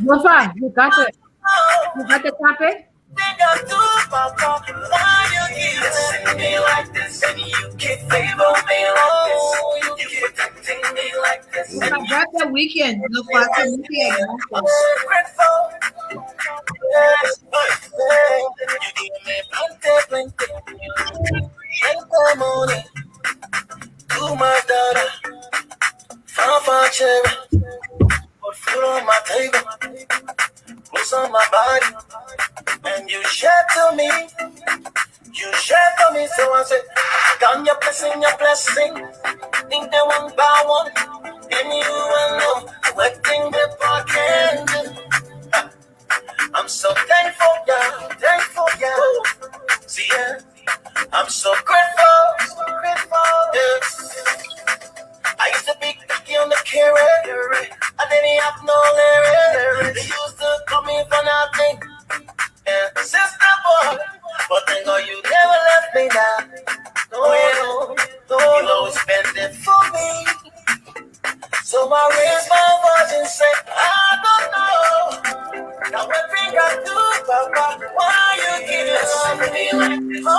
What's wrong? You got the topic? Think I do, Papa. Why you keep kissing me like this? And you keep favoring me like this. You keep protecting me like this. And you Birthday weekend. No party weekend. I'm so grateful. Yes, you give me plenty. Plenty money. Too much data. Far cherry. Put food on my table. Clothes on my body. And you share to me. You share to me. So I said, count your blessing. Think that one by one. And you alone. Waiting the pocket. I'm so thankful, yeah. See, yeah. I'm so grateful, yeah. I used to be cocky on the carrot. I didn't have no lyrics. They used to call me for nothing. Yeah, sister boy. But thank God you never left me now. No. You always been there for me. So I raise my voice and say, I don't know. Now everything I do, Papa, why you keep loving me like this? Oh,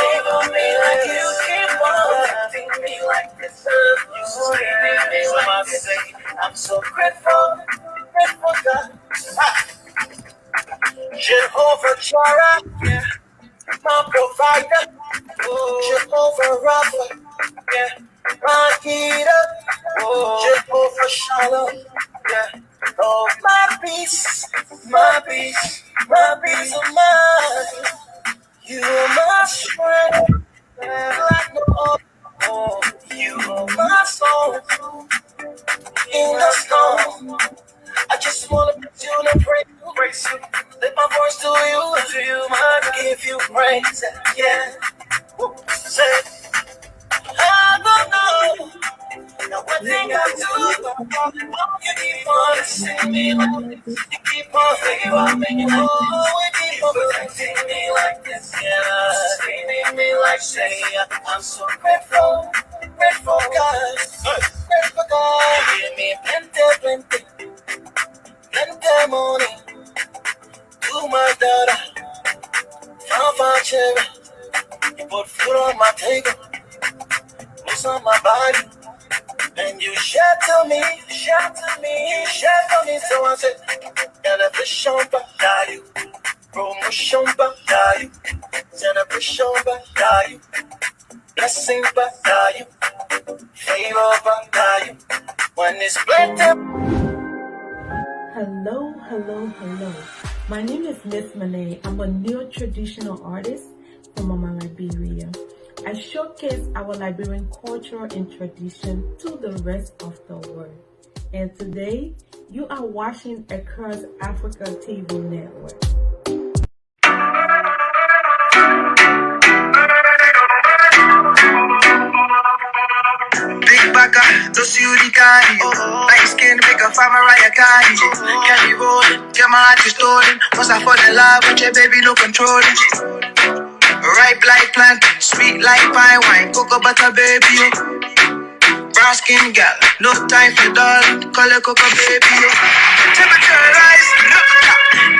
you favor me like you keep on loving me like this. You sustain me so I say, I'm so grateful, God. Jehovah Jireh, yeah, my provider. Jehovah Rapha, yeah, my healer. Jehovah Shalom, yeah. Oh, my peace of mind. You are my strength, like no other. Oh, you are my soul in the storm. I just wanna put you in a praise you. Lift my voice to you, my give you praise, yeah. Say, I don't know. Now one thing I do, you keep on listening me like this. You keep on favoring me, you keep on protecting me like this, yeah. Sustaining me like say, I'm so grateful, God. Grateful God. You give me plenty money. Too much data. Far cherry. You put food on my table. Clothes on my body. And you share to me, so I said, celebration by you, promotion by you, celebration by you, blessing by you, favor by you, when it's plenty. Hello. My name is Miss Monet. I'm a neo-traditional artist from Mama Liberia. I showcase our Liberian culture and tradition to the rest of the world. And today, you are watching Across Africa TV Network. Big baka, those you the carry. Light skin, make a farmer, I carry. Carry rolling, get my heart stolen. Once I fall in love with your baby, no controlling. Ripe like plant, sweet like pine wine, cocoa butter baby. Brown skin gal, no time for darling, call it cocoa baby. Temperature rise,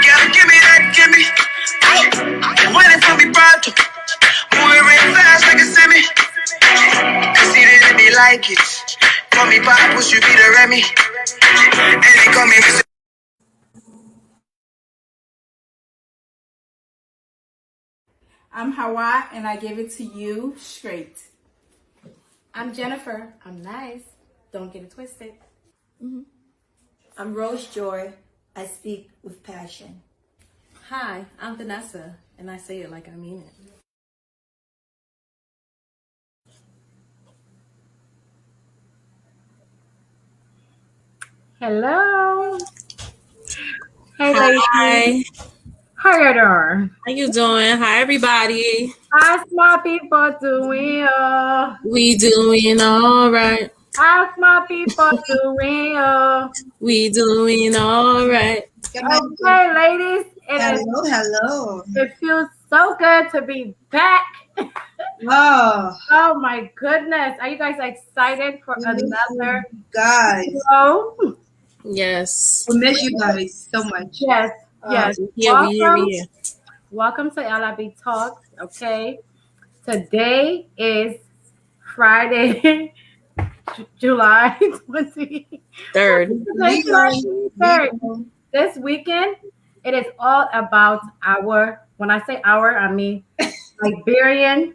girl, give me that, give me. Waiting for me pronto, moving real fast like a semi. See that they like it. Call me Papoose, you be the Remy. And they call me Mr. I'm Hawa, and I give it to you straight. I'm Jennifer. I'm nice. Don't get it twisted. I'm Rose Joy. I speak with passion. Hi, I'm Vanessa, and I say it like I mean it. Hello. Hey, Hi, ladies. How you doing? how you doing? Hi, everybody. How's my people doing? We doing all right. How's my people doing? We doing all right. Okay, ladies. Hello. It feels so good to be back. Oh, Oh my goodness. Are you guys excited for another guys. show? Yes. We miss you guys so much. Yes, yes. Yeah, we here. Welcome to LIB Talks. Okay. Today is Friday, July 20. Third. Today, July 23rd. This weekend, it is all about when I say our, I mean Liberian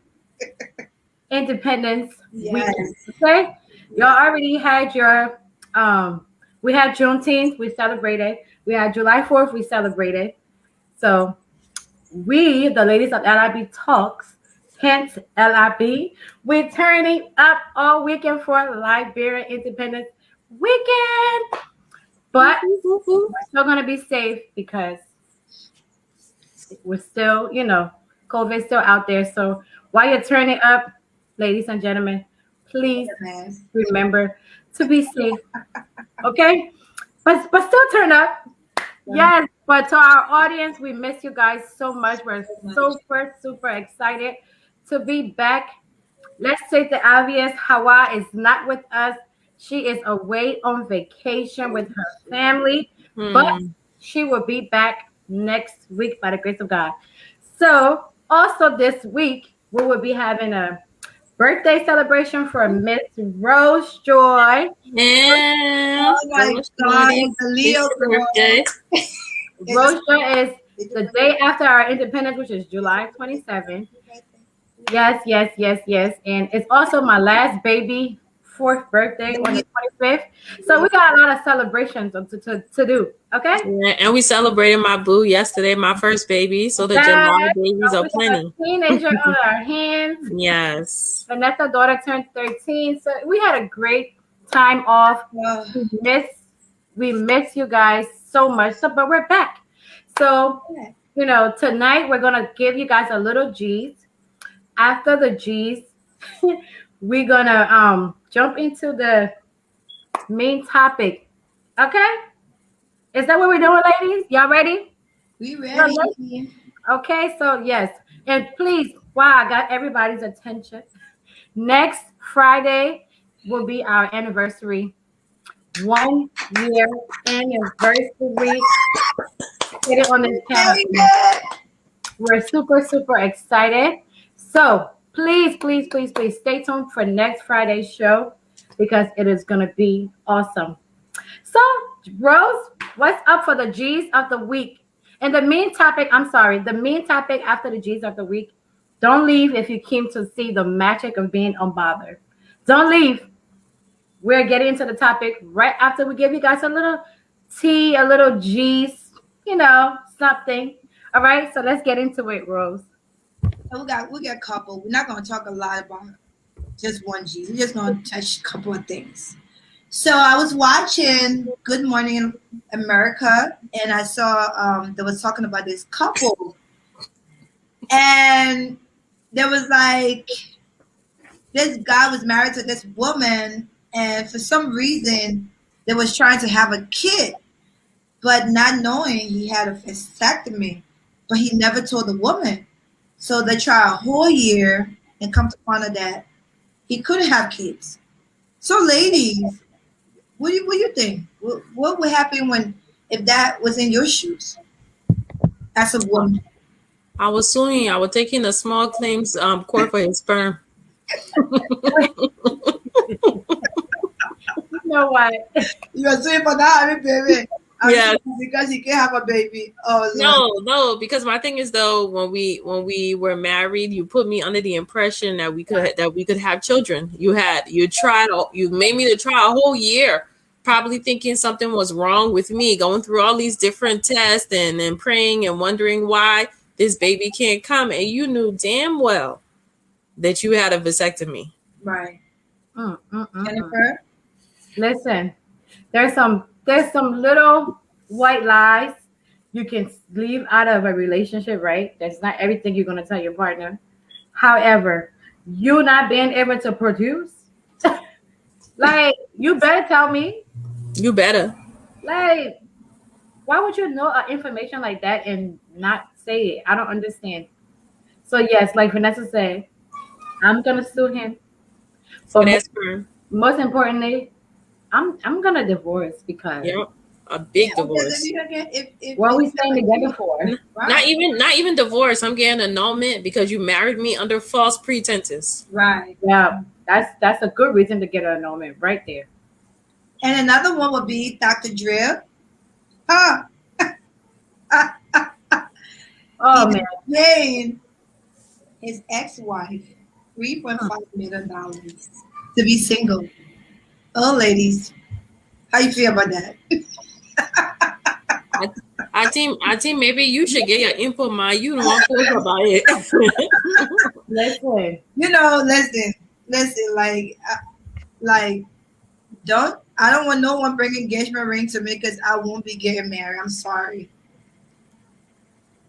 Independence Weekend. Okay. Y'all already had your, we had Juneteenth, we celebrated. We had July 4th, we celebrated. So we, the ladies of LIB Talks, hence LIB, we're turning up all weekend for Liberian Independence Weekend. But we're still going to be safe because we're still, COVID's still out there. So while you're turning up, ladies and gentlemen, please remember to be safe. Okay? But still turn up. Yes, but to our audience, we miss you guys so much. We're super excited to be back. Let's take the obvious. Hawa is not with us. She is away on vacation with her family, but she will be back next week by the grace of God. So also this week, we will be having a birthday celebration for Miss Rose Joy. Yeah. Oh my God, it's a Leo birthday. Rose Joy is the day after our independence, which is July 27th. Yes. And it's also my last baby, 4th birthday on the 25th. So we got a lot of celebrations to do. Okay? Yeah, and we celebrated my boo yesterday, my first baby. So the July babies are plenty. A teenager on our hands. Yes. Vanessa's daughter turned 13. So we had a great time off. We miss you guys so much. But we're back. So, tonight we're going to give you guys a little G's. After the G's, we're going to jump into the main topic. Okay? Is that what we're doing, ladies? Y'all ready? We ready. Okay, so yes. And please, wow, I got everybody's attention. Next Friday will be our anniversary. 1 year anniversary. Get it on this calendar. We're super excited. So please stay tuned for next Friday's show because it is going to be awesome. So, Rose, what's up for the G's of the week? And the main topic after the G's of the week, don't leave if you came to see the magic of being unbothered. Don't leave. We're getting into the topic right after we give you guys a little tea, a little G's, something. All right, so let's get into it, Rose. We got a couple. We're not going to talk a lot about just one G. We're just going to touch a couple of things. So I was watching Good Morning America, and I saw they was talking about this couple, and there was like this guy was married to this woman, and for some reason they was trying to have a kid, but not knowing he had a vasectomy, but he never told the woman. So they try a whole year and come to find out that he couldn't have kids. So ladies, what do you think? What would happen if that was in your shoes as a woman? I was suing. I was taking a small claims court for his sperm. You know what? You are suing for that, baby. Yeah, because he can't have a baby. Oh no. Because my thing is though, when we were married, you put me under the impression that we could have children. You made me to try a whole year, probably thinking something was wrong with me, going through all these different tests and praying and wondering why this baby can't come, and you knew damn well that you had a vasectomy. Right. Jennifer, listen, there's some little white lies you can leave out of a relationship, right? That's not everything you're going to tell your partner. However, you not being able to produce, like, you better tell me. You better. Like, why would you know information like that and not say it? I don't understand. So yes, like Vanessa said, I'm gonna sue him. So that's her. Most importantly, I'm gonna divorce because A big Because divorce. if What are we you staying have a together kid, for? Not even divorce. I'm getting annulment because you married me under false pretenses. Right. Yeah, that's a good reason to get an annulment right there. And another one would be Dr. Drill. Huh. Oh He's man. paying his ex-wife $3.5 million to be single. Oh, ladies, how you feel about that? I think maybe you should get your input, Ma. You don't want to talk about it. Listen. Listen, like, I don't want no one bring engagement ring to me because I won't be getting married. I'm sorry.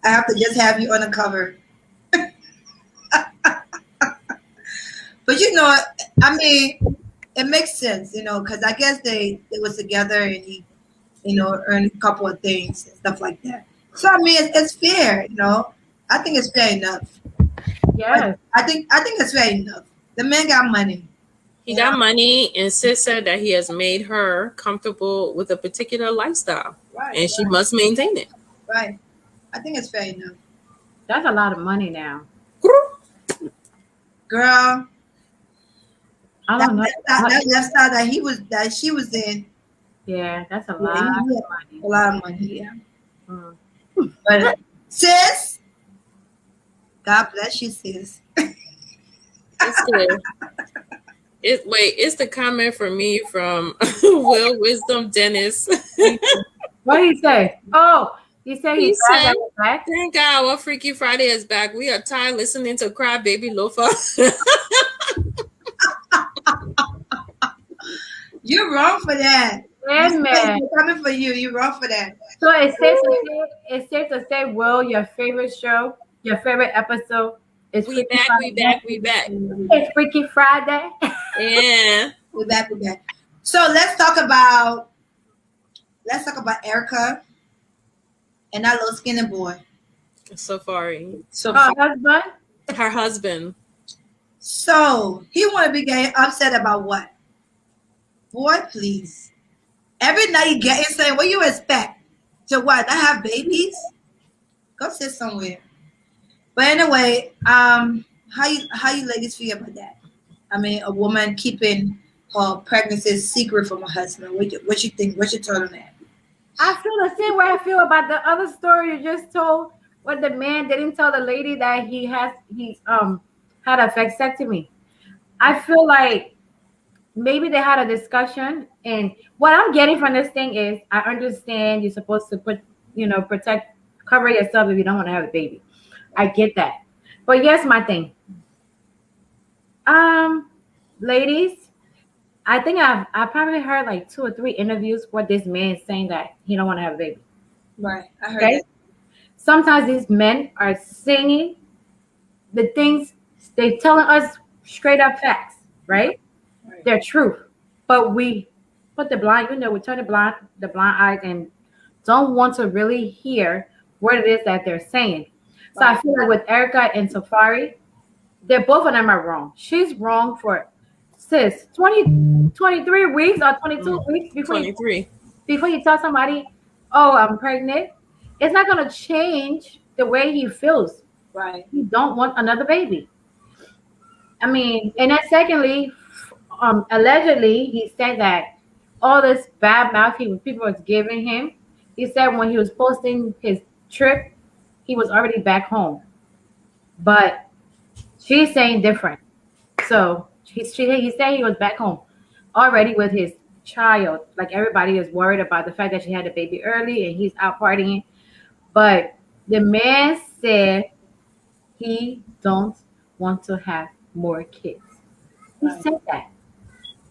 I have to just have you on the cover. But I mean, it makes sense, because I guess they was together and he, earned a couple of things and stuff like that. So I mean, it's fair, I think it's fair enough. Yes. I think it's fair enough. The man got money. He got money, and Sis said that he has made her comfortable with a particular lifestyle, Right, and she must maintain it. right. I think it's fair enough. That's a lot of money now. Girl, I don't know. that lifestyle that she was in. Yeah, that's a Yeah, lot of money. a lot of money, yeah. Mm. But sis, God bless you, sis. It's the comment for me from Will Wisdom Dennis. What did he say? Oh, he said He he's glad said, that we're back. "Thank God, our Freaky Friday is back. We are tired listening to Cry Baby Lofa." You're wrong for that. Yeah, man. We're coming for you. You're wrong for that. So it's safe to say, Will, your favorite show, your favorite episode is we Freaky back. Friday. It's Freaky Friday. Yeah. We're back. So let's talk about Erica and that little skinny boy. Safari. Husband? Her husband. So he want to be getting upset about what? Boy, please. Every night you get in saying, what you expect? To what? Not have babies? Go sit somewhere. But anyway, how you ladies feel about that? I mean, a woman keeping her pregnancy secret from her husband. What you think? What's your thought on that? I feel the same way I feel about the other story you just told, where the man didn't tell the lady that he had a vasectomy. I feel like maybe they had a discussion, and what I'm getting from this thing is I understand you're supposed to cover yourself if you don't want to have a baby. I get that. But here's my thing. Ladies, I think I probably heard like 2 or 3 interviews where this man is saying that he don't want to have a baby. Right. I heard that. Sometimes these men are saying the things they're telling us straight up facts, right? They're truth. But we put we turn the blind eyes and don't want to really hear what it is that they're saying. So I feel like with Erica and Safari, both of them are wrong. She's wrong for 23 weeks or 22 weeks before you tell somebody, oh, I'm pregnant. It's not going to change the way he feels. Right. He don't want another baby. I mean, and then secondly, allegedly, he said that all this bad mouth people was giving him. He said when he was posting his trip, he was already back home. But she's saying different. So he said he was back home already with his child. Like everybody is worried about the fact that she had a baby early and he's out partying. But the man said he don't want to have more kids. He said that.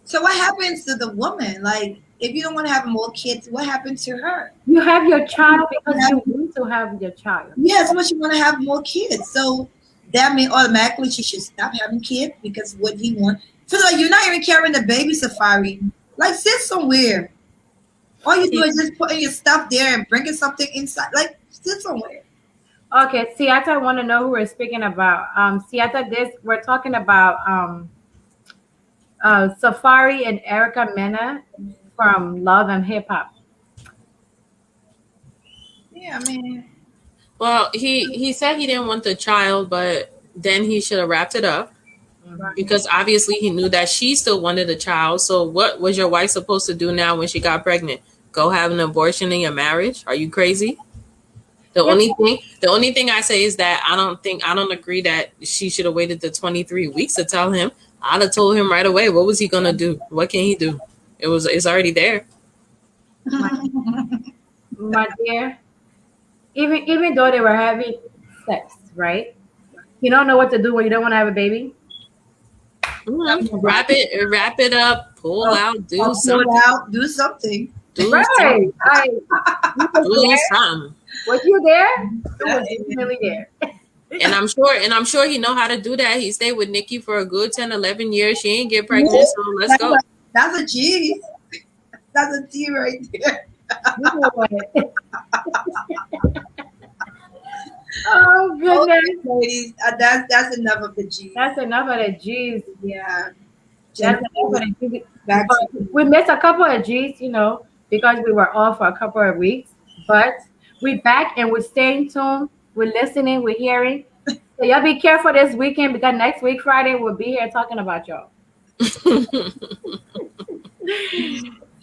So what happens to the woman? Like, if you don't want to have more kids, what happens to her? You have your child because you want to have your child. Yes, but you want to have more kids. So that means automatically she should stop having kids because what he wants. So like you're not even carrying the baby, Safari. Like sit somewhere. All you do is just putting your stuff there and bringing something inside. Like sit somewhere. Okay, Seattle, I want to know who we're speaking about. Seattle, we're talking about Safari and Erica Mena from Love and Hip Hop. Yeah, I mean, Well, he said he didn't want the child, but then he should have wrapped it up because obviously he knew that she still wanted a child. So what was your wife supposed to do now when she got pregnant? Go have an abortion in your marriage? Are you crazy? Yeah. The only thing I say is that I don't agree that she should have waited the 23 weeks to tell him. I'd have told him right away. What was he gonna do? What can he do? It's already there. My dear, even though they were having sex, right? You don't know what to do when you don't want to have a baby. Wrap it up, pull out, do pull something. out, do something. Do Right. something. Was Do something. you there? You was really there. And I'm sure he know how to do that. He stayed with Nikki for a good 10, 11 years. She ain't get pregnant, so let's go. That's a G. That's a T right there. You know what? Oh goodness. Okay, ladies, that's enough of the G. That's enough of the G's. Yeah. That's enough of the G's. Back to We missed a couple of G's, because we were off for a couple of weeks. But we're back and we're staying tuned. We're listening. We're hearing. So y'all be careful this weekend because next week, Friday, we'll be here talking about y'all.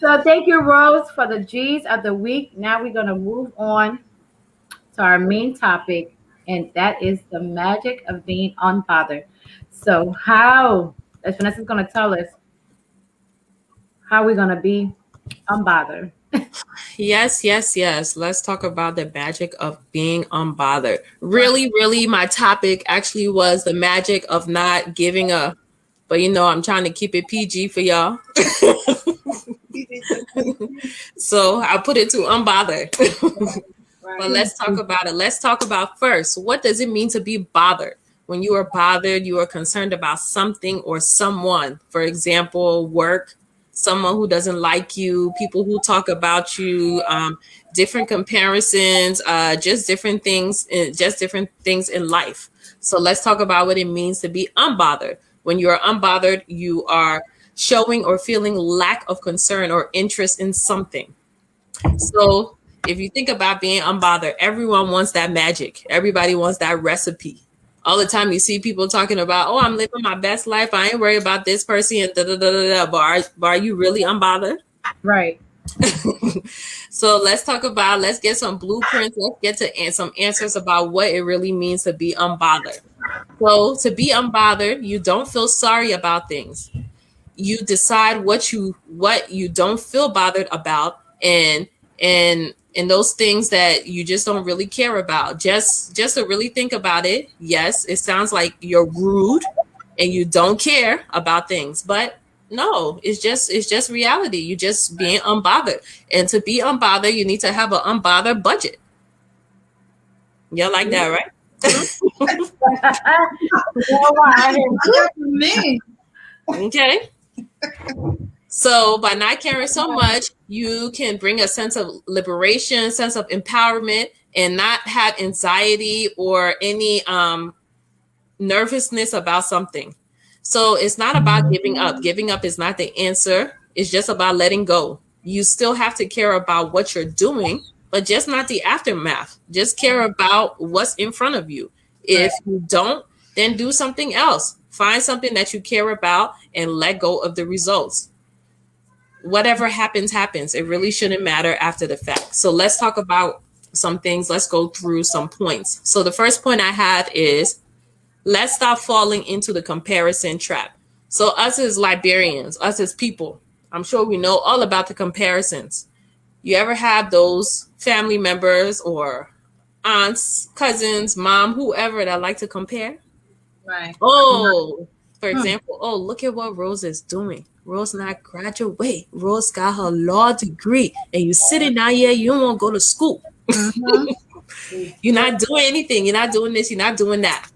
So thank you, Rose, for the G's of the week. Now we're going to move on to our main topic, and that is the magic of being unbothered. So as Vanessa's going to tell us, how we're going to be unbothered. Yes. Let's talk about the magic of being unbothered. Really, my topic actually was the magic of not giving up. But I'm trying to keep it PG for y'all. So I put it to unbothered. But let's talk about it. Let's talk about first, what does it mean to be bothered? When you are bothered, you are concerned about something or someone. For example, work, someone who doesn't like you, people who talk about you, different comparisons, just different things in life. So let's talk about what it means to be unbothered. When you are unbothered, you are showing or feeling lack of concern or interest in something. So if you think about being unbothered, everyone wants that magic. Everybody wants that recipe. All the time you see people talking about, oh, I'm living my best life. I ain't worried about this person and da-da-da-da-da. But are you really unbothered? Right. So let's get some blueprints. Let's get to some answers about what it really means to be unbothered. So to be unbothered, you don't feel sorry about things. You decide what you don't feel bothered about, and those things that you just don't really care about. Just to really think about it. Yes, it sounds like you're rude and you don't care about things, but no, it's just reality. You just being unbothered. And to be unbothered, you need to have an unbothered budget. Yeah, like that, right? Okay. So by not caring so much, you can bring a sense of liberation, sense of empowerment, and not have anxiety or any nervousness about something. So it's not about giving up. Giving up is not the answer. It's just about letting go. You still have to care about what you're doing, but just not the aftermath. Just care about what's in front of you. If you don't, then do something else. Find something that you care about and let go of the results. Whatever happens, happens. It really shouldn't matter after the fact. So let's talk about some things. Let's go through some points. So the first point I have is, let's stop falling into the comparison trap. So us as Liberians, us as people, I'm sure we know all about the comparisons. You ever have those family members or aunts, cousins, mom, whoever that like to compare? Right. Oh, for example, oh, look at what Rose is doing. Rose not graduate. Rose got her law degree. And you sitting down here, you don't want to go to school. You're not doing anything. You're not doing this. You're not doing that.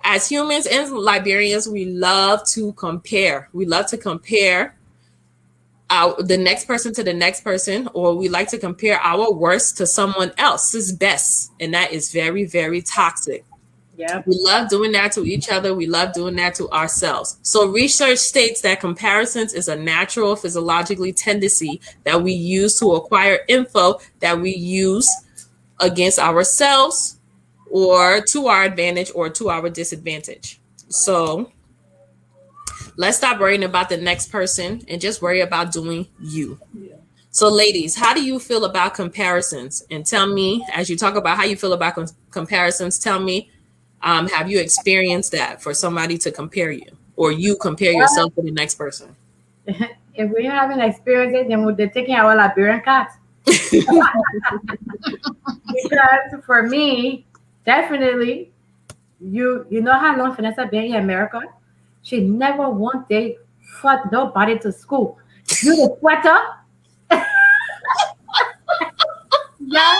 As humans and Liberians, we love to compare. We love to compare the next person to the next person, or we like to compare our worst to someone else's best. And that is very, very toxic. Yeah. We love doing that to each other. We love doing that to ourselves. So research states that comparisons is a natural physiologically tendency that we use to acquire info that we use against ourselves or to our advantage or to our disadvantage. So let's stop worrying about the next person and just worry about doing you. So ladies, how do you feel about comparisons? And tell me, as you talk about how you feel about comparisons, tell me, have you experienced that for somebody to compare you, or you compare yourself to the next person? If we haven't experienced it, then they're taking our Liberian cats. Because for me, definitely, you know how long Vanessa been in America? She never one day fought nobody to school. You the sweater? Yes,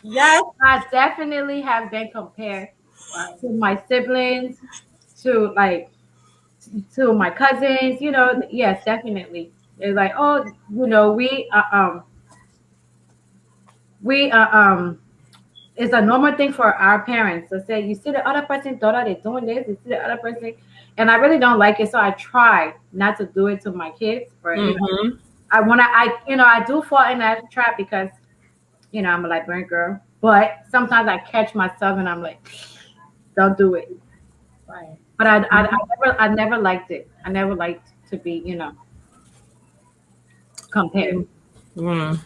yes, I definitely have been compared to my siblings, to my cousins. Yes, definitely. It's like, oh, we it's a normal thing for our parents to say, you see the other person's daughter, they're doing this, you see the other person, and I really don't like it. So I try not to do it to my kids. Or I do fall in that trap because I'm a Liberian girl, but sometimes I catch myself and I'm like, don't do it. Right. But I never liked it. I never liked to be compared. And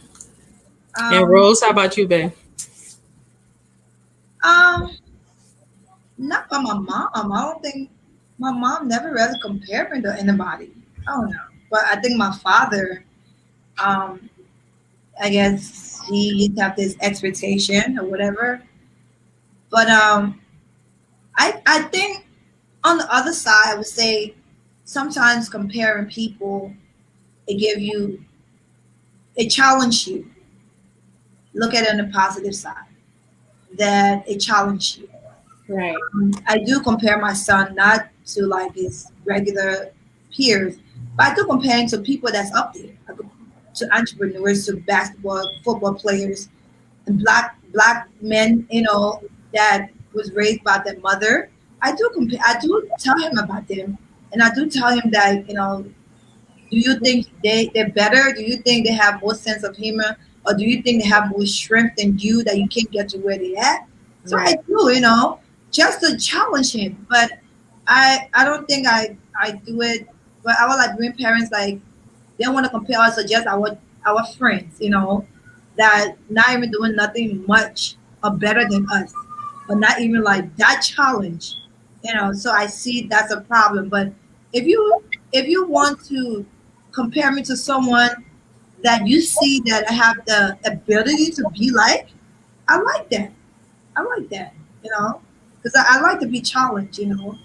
Rose, how about you, babe? Not by my mom. I don't think my mom never really compared me to anybody. I don't know, but I think my father, I guess he used to have this expectation or whatever. But I think on the other side, I would say sometimes comparing people, it challenge you. Look at it on the positive side, that it challenge you. Right. I do compare my son not to like his regular peers, but I do compare him to people that's up there, to entrepreneurs, to basketball, football players, and black men, that was raised by their mother. I do tell him about them, and I do tell him that, do you think they're better? Do you think they have more sense of humor? Or do you think they have more strength than you that you can't get to where they're at? So Right. I do, just to challenge him. But I don't think I do it. But our Liberian parents, like, they don't want to compare us to just our friends, that not even doing nothing much or better than us, but not even like that challenge, So I see that's a problem. But if you want to compare me to someone that you see that I have the ability to be like, I like that. I like that, because I like to be challenged, and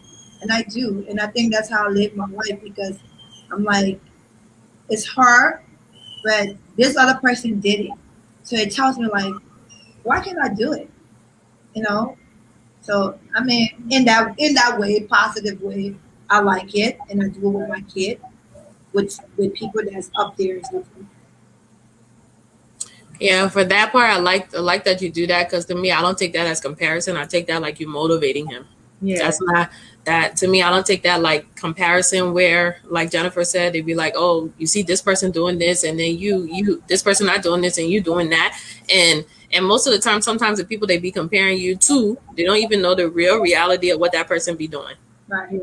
I do. And I think that's how I live my life, because I'm like, it's hard, but this other person did it. So it tells me, like, why can't I do it? So, I mean, in that way, positive way, I like it, and I do it with my kid, with people that's up there and stuff like that. Yeah, for that part, I like that you do that, because to me, I don't take that as comparison. I take that like you motivating him. Yeah. That's not that to me. I don't take that like comparison where, like Jennifer said, they'd be like, oh, you see this person doing this, and then you this person not doing this, and you doing that, and most of the time, sometimes the people they be comparing you to, they don't even know the real reality of what that person be doing. Right.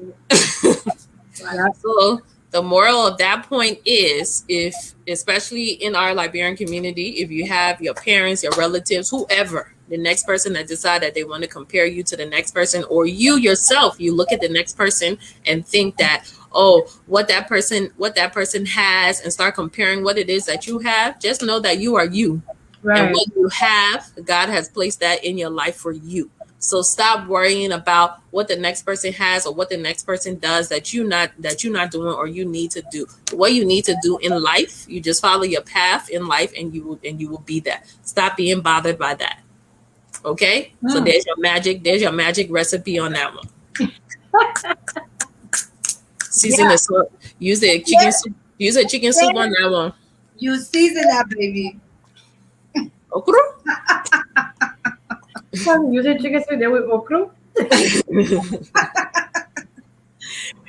Right. So the moral of that point is, if, especially in our Liberian community, if you have your parents, your relatives, whoever, the next person that decide that they want to compare you to the next person, or you yourself, you look at the next person and think that, oh, what that person has, and start comparing what it is that you have, just know that you are you. Right. And what you have, God has placed that in your life for you. So stop worrying about what the next person has or what the next person does that you're not doing or you need to do. What you need to do in life, you just follow your path in life, and you will be that. Stop being bothered by that. Okay? So there's your magic recipe on that one. Season the soup. Use the chicken soup. Use a chicken soup on that one. You season that, baby. Okra? Using chicken soup there with okra. All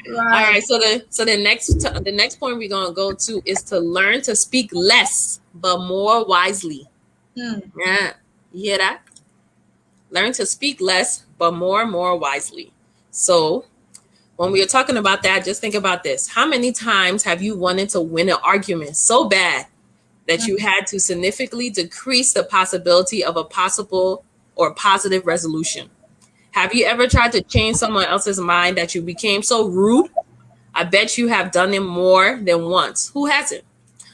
right. So the next point we're gonna go to is to learn to speak less but more wisely. Yeah. You hear that? Learn to speak less, but more wisely. So when we are talking about that, just think about this. How many times have you wanted to win an argument so bad that you had to significantly decrease the possibility of a possible or positive resolution? Have you ever tried to change someone else's mind that you became so rude? I bet you have done it more than once. Who hasn't?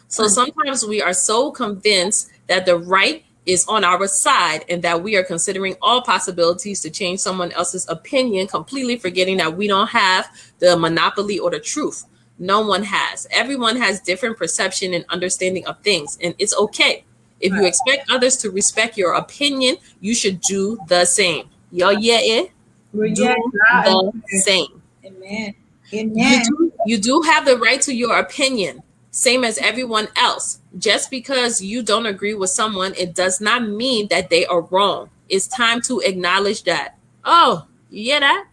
So sometimes we are so convinced that the right is on our side and that we are considering all possibilities to change someone else's opinion, completely forgetting that we don't have the monopoly or the truth. No one has. Everyone has different perception and understanding of things, and it's okay. If you expect others to respect your opinion, you should do the same. Yo, yeah, it. Do the same. Amen. You do have the right to your opinion, same as everyone else. Just because you don't agree with someone, it does not mean that they are wrong. It's time to acknowledge that. Oh, you hear that?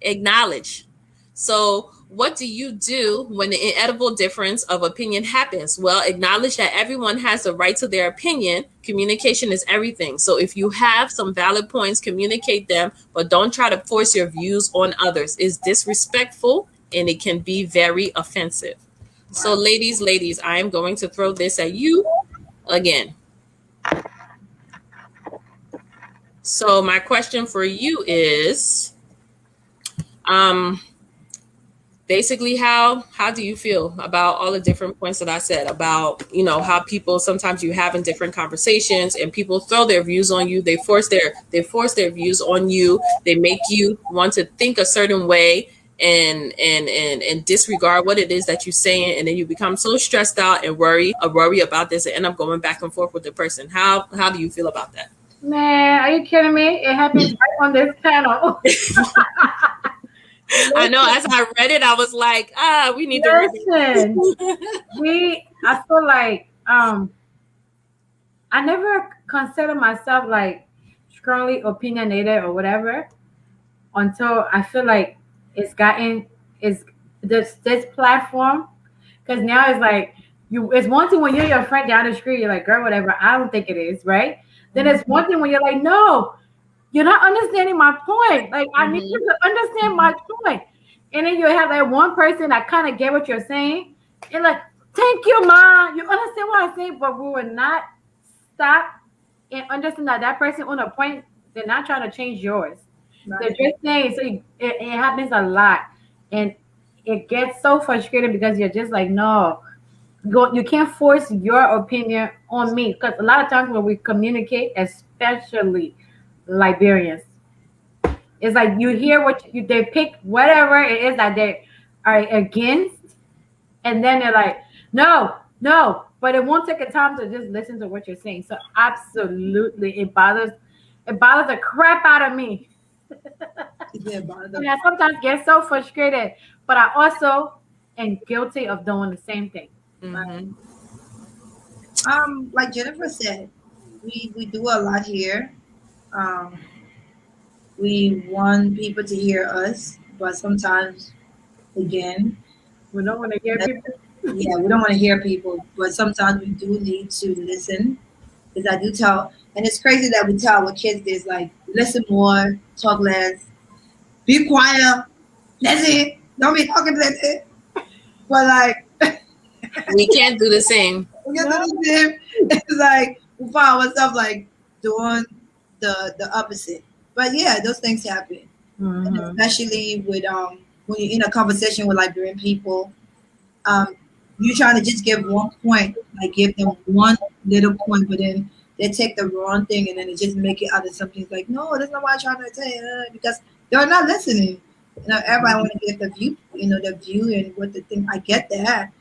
Acknowledge. So what do you do when the inevitable difference of opinion happens? Well, acknowledge that everyone has the right to their opinion. Communication is everything. So if you have some valid points, communicate them, but don't try to force your views on others. It's disrespectful and it can be very offensive. So ladies, I am going to throw this at you again. So my question for you is, basically, how do you feel about all the different points that I said about, how people, sometimes you have in different conversations and people throw their views on you. They force their views on you. They make you want to think a certain way and disregard what it is that you're saying. And then you become so stressed out and worry about this and end up going back and forth with the person. How do you feel about that? Man, are you kidding me? It happens right on this panel. I know. As I read it, I was like, we need to read it. I feel like I never consider myself like strongly opinionated or whatever until I feel like it's this platform, because now it's like it's one thing when you're your friend down the street, you're like, girl, whatever, I don't think it is, right? Then it's one thing when you're like, no, you're not understanding my point. Like, I need you to understand my point. And then you have that one person that kind of get what you're saying. And like, thank you, Ma. You understand what I'm saying? But we will not stop and understand that person on a point, they're not trying to change yours. Right. They're just saying, so it happens a lot. And it gets so frustrating because you're just like, no, you can't force your opinion on me. Because a lot of times when we communicate, especially Liberians, it's like you hear they pick whatever it is that they are against, and then they're like, no, but it won't take a time to just listen to what you're saying. So absolutely, it bothers the crap out of me. And I sometimes get so frustrated, but I also am guilty of doing the same thing. Mm-hmm. Like Jennifer said, we do a lot here. We want people to hear us, but sometimes, again, we don't want to hear people. Yeah, we don't want to hear people, but sometimes we do need to listen. Because I do tell, and it's crazy that we tell our kids this, like, listen more, talk less, be quiet, that's it. Don't be talking, that's it. But like, we can't do the same. We can't do the same. It's like we find ourselves like doing the opposite. But yeah, those things happen, and especially with when you're in a conversation with Liberian people, you're trying to just give one point, like give them one little point, but then they take the wrong thing and then they just make it out of something like, no, that's not what I'm trying to say, because they're not listening. Everybody want to get the view, the view and what the thing. I get that,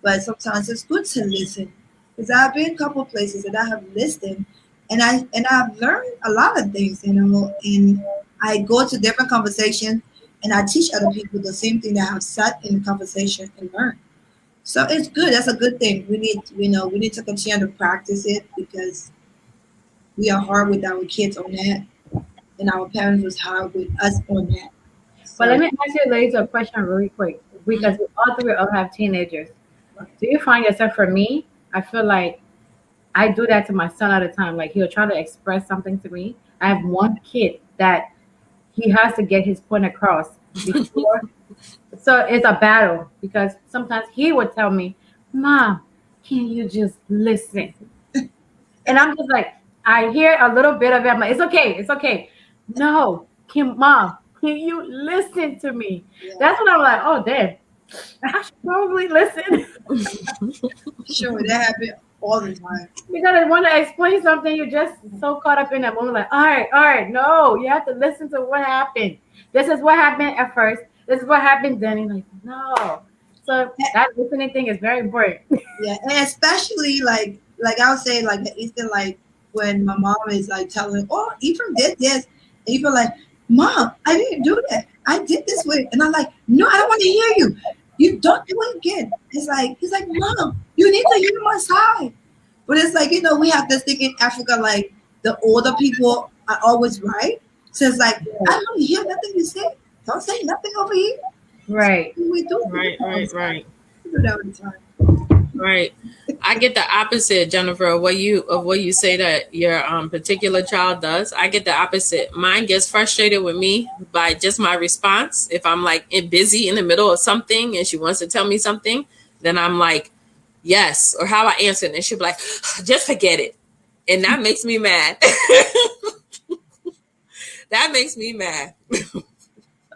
but sometimes it's good to listen, because I've been a couple of places that I have listened, and I've learned a lot of things, and I go to different conversations and I teach other people the same thing that I have sat in the conversation and learned. So it's good. That's a good thing. We need to continue to practice it, because we are hard with our kids on that, and our parents was hard with us on that. So, but let me ask you ladies a question really quick, because we all three have teenagers. Do you find yourself, for me, I feel like I do that to my son all the time. Like he'll try to express something to me. I have one kid that he has to get his point across before. So it's a battle because sometimes he would tell me, "Mom, can you just listen?" And I'm just like, I hear a little bit of it. I'm like, it's okay, it's okay. No, Mom, can you listen to me? Yeah. That's when I'm like, oh, damn, I should probably listen. Sure, that happens all the time. Because I want to explain something, you're just so caught up in that moment. Like, all right, no, you have to listen to what happened. This is what happened at first. This is what happened then. And like, no. So that listening thing is very important. Yeah, and especially like I would say like Ethan, like when my mom is like telling, "Oh, Ethan did this," and Ethan like, "Mom, I didn't do that. I did this way," and I'm like, "No, I don't want to hear you. You don't do it again." He's like, "Mom, you need to hear my side." But it's like, you know, we have this thing in Africa, like the older people are always right. So it's like, I don't hear nothing you say. Don't say nothing over here. Right. We do. Right. We do that all the time. Right. I get the opposite, Jennifer, of what you say that your particular child does. I get the opposite. Mine gets frustrated with me by just my response. If I'm like busy in the middle of something and she wants to tell me something, then I'm like, yes, or how I answer it. And she'll be like, just forget it. And that makes me mad. That makes me mad.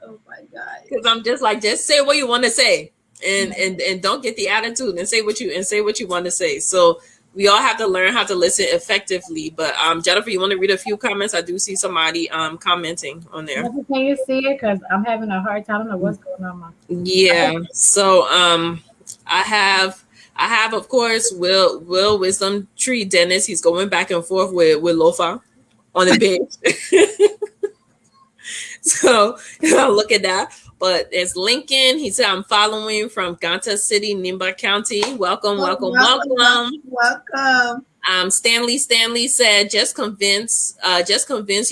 Oh my God. Because I'm just like, just say what you want to say. And don't get the attitude and say what you want to say. So we all have to learn how to listen effectively. But Jennifer, you want to read a few comments? I do see somebody commenting on there. Can you see it? Because I'm having a hard time. I don't know what's going on. Yeah. So I have of course Will Wisdom Tree Dennis. He's going back and forth with Lofa on the page. So look at that. But it's Lincoln. He said, I'm following from Ganta City, Nimba County. Welcome. Stanley said, just convince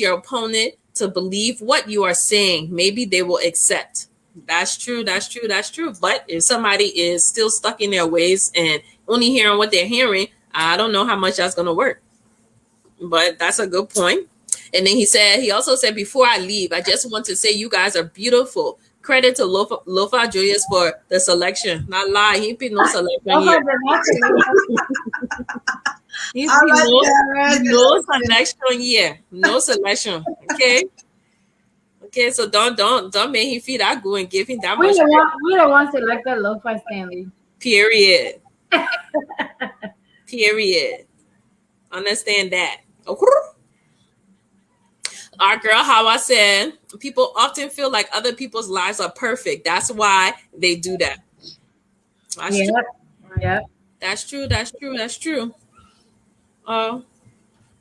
your opponent to believe what you are saying. Maybe they will accept. That's true. But if somebody is still stuck in their ways and only hearing what they're hearing, I don't know how much that's going to work. But that's a good point. And then he also said, before I leave, I just want to say you guys are beautiful. Credit to Lofa Julius for the selection. Not lie, he picked no selection yet. He no selection yet. No selection. Okay, so don't make him feel that good and give him that much. We don't want to select the Lofa Stanley. Period. Understand that. Okay. Our girl Hawa said, people often feel like other people's lives are perfect. That's why they do that. That's true. Yep. That's true.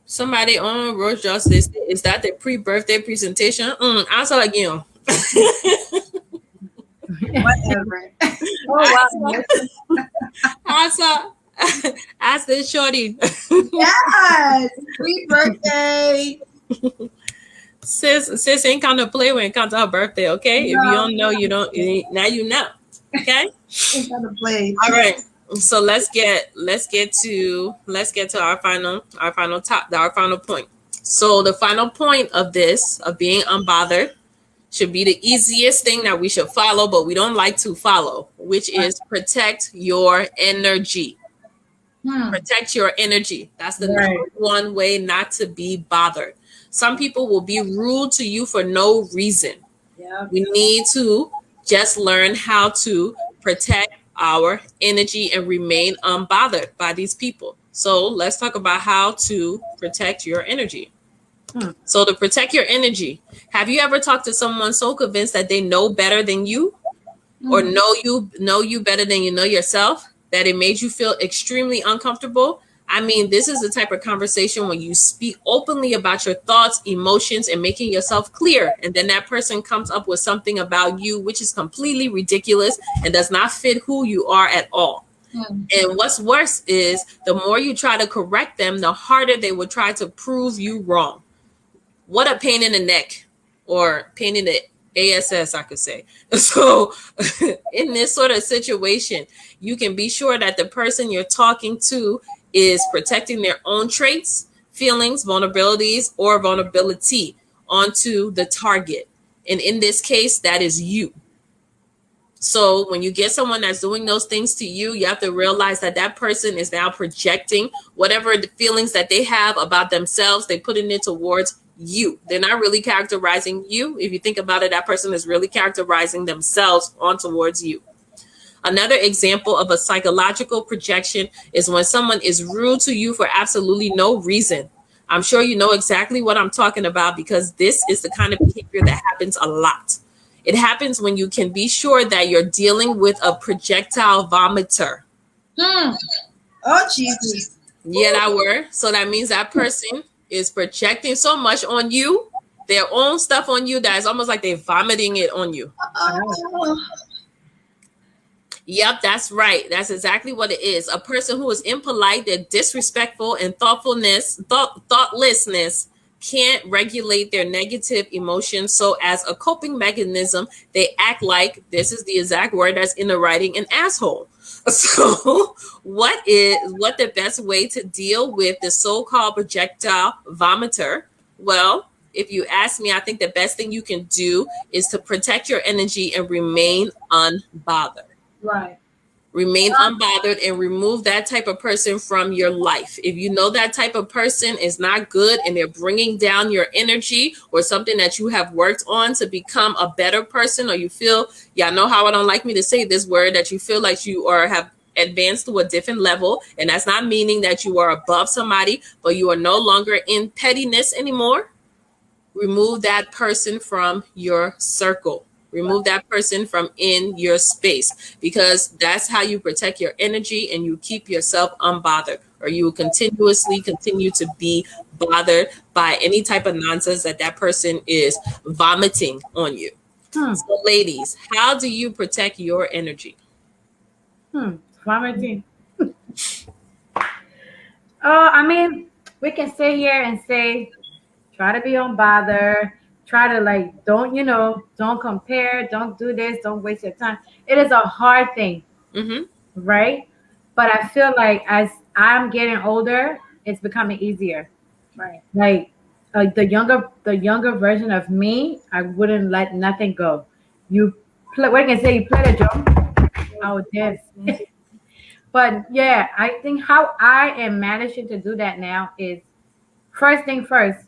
Somebody on Rose Justice, is that the pre-birthday presentation? Answer again. Whatever. Ask this shorty. Yes, pre-birthday. Sis ain't kind of play when it comes to her birthday, okay? No, if you don't know, you don't. Now you know, okay? Ain't kind of play. All right. So let's get to our final point. So the final point of this, of being unbothered, should be the easiest thing that we should follow, but we don't like to follow, which is protect your energy. Protect your energy. That's the number one way not to be bothered. Some people will be rude to you for no reason. Yeah. We need to just learn how to protect our energy and remain unbothered by these people. So let's talk about how to protect your energy. So to protect your energy, have you ever talked to someone so convinced that they know better than you, or know you better than you know yourself, that it made you feel extremely uncomfortable? I mean, this is the type of conversation when you speak openly about your thoughts, emotions, and making yourself clear. And then that person comes up with something about you, which is completely ridiculous and does not fit who you are at all. And what's worse is the more you try to correct them, the harder they will try to prove you wrong. What a pain in the neck, or pain in the ass, I could say. So in this sort of situation, you can be sure that the person you're talking to is protecting their own traits, feelings, vulnerabilities, or vulnerability onto the target. And in this case, that is you. So when you get someone that's doing those things to you, you have to realize that that person is now projecting whatever the feelings that they have about themselves, they're putting it towards you. They're not really characterizing you. If you think about it, that person is really characterizing themselves on towards you. Another example of a psychological projection is when someone is rude to you for absolutely no reason. I'm sure you know exactly what I'm talking about, because this is the kind of behavior that happens a lot. It happens when you can be sure that you're dealing with a projectile vomiter. Oh, Jesus. Yeah, that word. So that means that person is projecting so much on you, their own stuff on you, that it's almost like they're vomiting it on you. Oh. Yep, that's right. That's exactly what it is. A person who is impolite, they're disrespectful, and thoughtlessness can't regulate their negative emotions. So as a coping mechanism, they act like, this is the exact word that's in the writing, an asshole. So what the best way to deal with the so-called projectile vomiter? Well, if you ask me, I think the best thing you can do is to protect your energy and remain unbothered. Right. Remain unbothered and remove that type of person from your life. If you know that type of person is not good and they're bringing down your energy, or something that you have worked on to become a better person, or you feel, y'all know how I don't like me to say this word, that you feel like you have advanced to a different level, and that's not meaning that you are above somebody, but you are no longer in pettiness anymore, remove that person from your circle. Remove that person from in your space, because that's how you protect your energy and you keep yourself unbothered, or you will continuously continue to be bothered by any type of nonsense that person is vomiting on you. So ladies, how do you protect your energy? Vomiting. I mean, we can sit here and say, try to be unbothered. Try to don't compare, don't do this, don't waste your time. It is a hard thing, right? But I feel like as I'm getting older, it's becoming easier. Right. Like the younger version of me, I wouldn't let nothing go. You play, what can I say? You play the drum, I would dance. But yeah, I think how I am managing to do that now is, first thing first,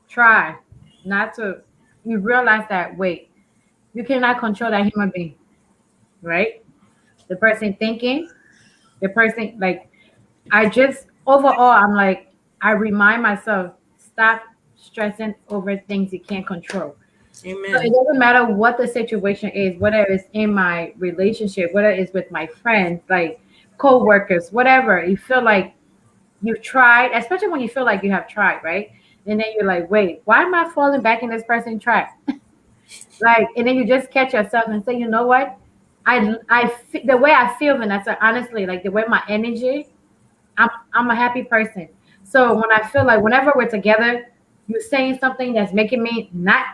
try not to. You realize that, wait, you cannot control that human being, right? The person thinking, the person, like, I just overall, I'm like, I remind myself, stop stressing over things you can't control. Amen. So it doesn't matter what the situation is, whether it's in my relationship, whether it's with my friends, like co-workers, whatever. You feel like you've tried, especially when you feel like you have tried, right? And then you're like, wait, why am I falling back in this person's trap? Like, and then you just catch yourself and say, you know what? The way I feel, Vanessa, honestly, like the way my energy, I'm a happy person. So when I feel like whenever we're together, you're saying something that's making me not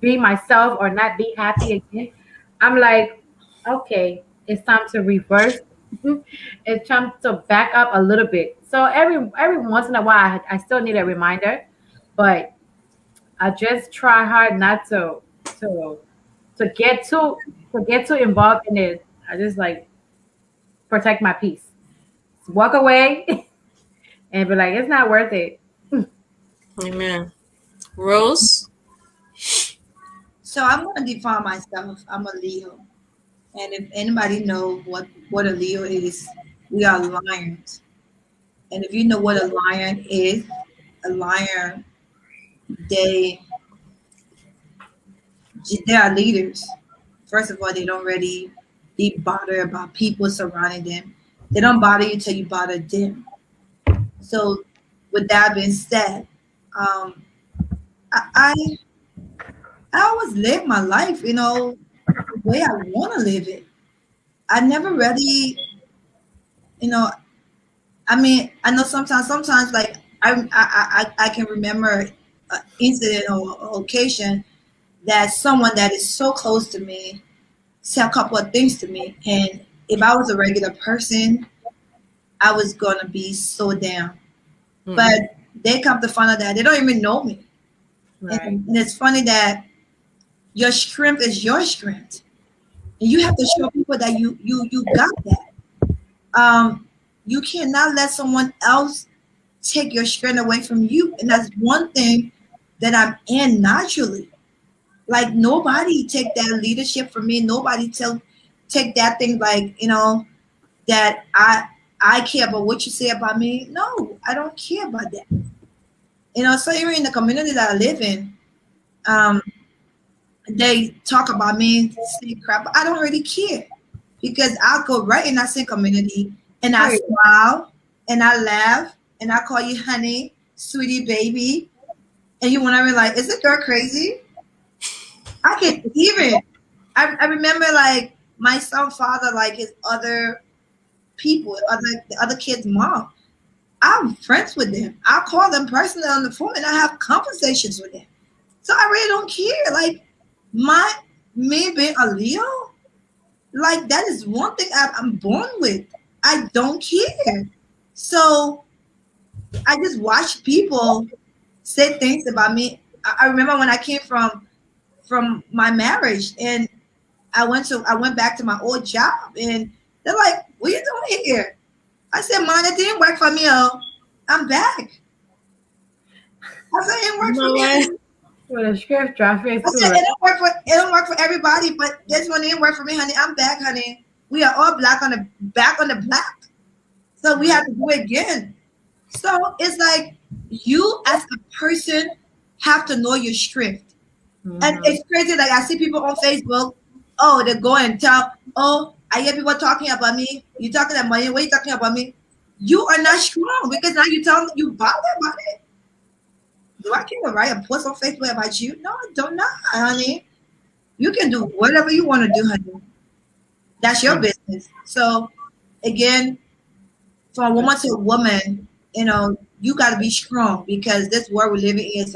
be myself or not be happy again, I'm like, okay, it's time to reverse. It's time to back up a little bit. So every once in a while, I still need a reminder, but I just try hard not to get too involved in it. I just like protect my peace, walk away, and be like, it's not worth it. Amen. Rose? So I'm going to define myself. I'm a Leo. And if anybody know what a Leo is, we are lions. And if you know what a lion is, a lion, they are leaders. First of all, they don't really be bothered about people surrounding them. They don't bother you till you bother them. So with that being said, I always live my life, the way I want to live it. I never really, I mean, I know sometimes like I can remember an incident or occasion that someone that is so close to me said a couple of things to me, and if I was a regular person, I was gonna be so down. Mm. But they come to find out that they don't even know me. Right. And it's funny that your strength is your strength. And you have to show people that you got that. You cannot let someone else take your strength away from you. And that's one thing that I'm in naturally. Like nobody take that leadership from me. Nobody take that thing like, that I care about what you say about me. No, I don't care about that. So even in the community that I live in, they talk about me, say crap. I don't really care because I'll go right in that same community and I smile and I laugh and I call you honey, sweetie, baby, and you want to be like, is this girl crazy? I can even. I remember like my son's father, like his other people, the other kids' mom. I'm friends with them. I call them personally on the phone and I have conversations with them. So I really don't care. Like me being a Leo, like that is one thing I'm born with. I don't care. So I just watch people say things about me. I remember when I came from my marriage and I went back to my old job and they're like, what are you doing here? I said, Mom, it didn't work for me. Oh, I'm back. I said, it didn't work for me. With a script drop face. I said, it don't work for everybody, but this one didn't work for me, honey. I'm back, honey. We are all back on the black. So we have to do it again. So it's like you as a person have to know your strength. Mm-hmm. And it's crazy. Like I see people on Facebook, they go and tell, I hear people talking about me. You talking about me? What are you talking about me? You are not strong because now you tell them you bothered about it. Do I care to write a post on Facebook about you? No, I don't know, honey. You can do whatever you want to do, honey. That's your business. So again, from a woman to a woman, you got to be strong because this world we're living in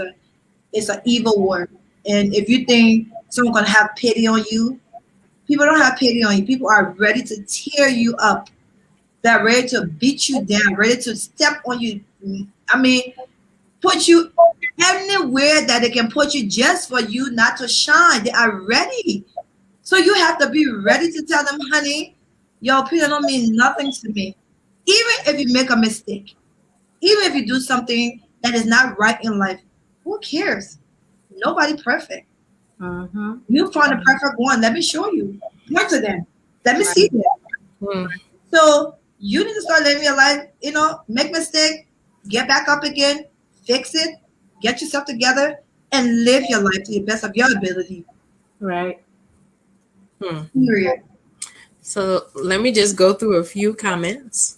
it's an evil world. And if you think someone's gonna have pity on you, people don't have pity on you. People are ready to tear you up. They're ready to beat you down, ready to step on you. I mean, put you anywhere that they can put you just for you not to shine. They are ready. So you have to be ready to tell them, honey, your opinion don't mean nothing to me. Even if you make a mistake, even if you do something that is not right in life, who cares? Nobody perfect. Mm-hmm. You find a perfect one. Let me show you. Point to them. Let me see them. Mm. So you need to start living your life, make mistake, get back up again, fix it, get yourself together, and live your life to the best of your ability. Right. Period. So let me just go through a few comments.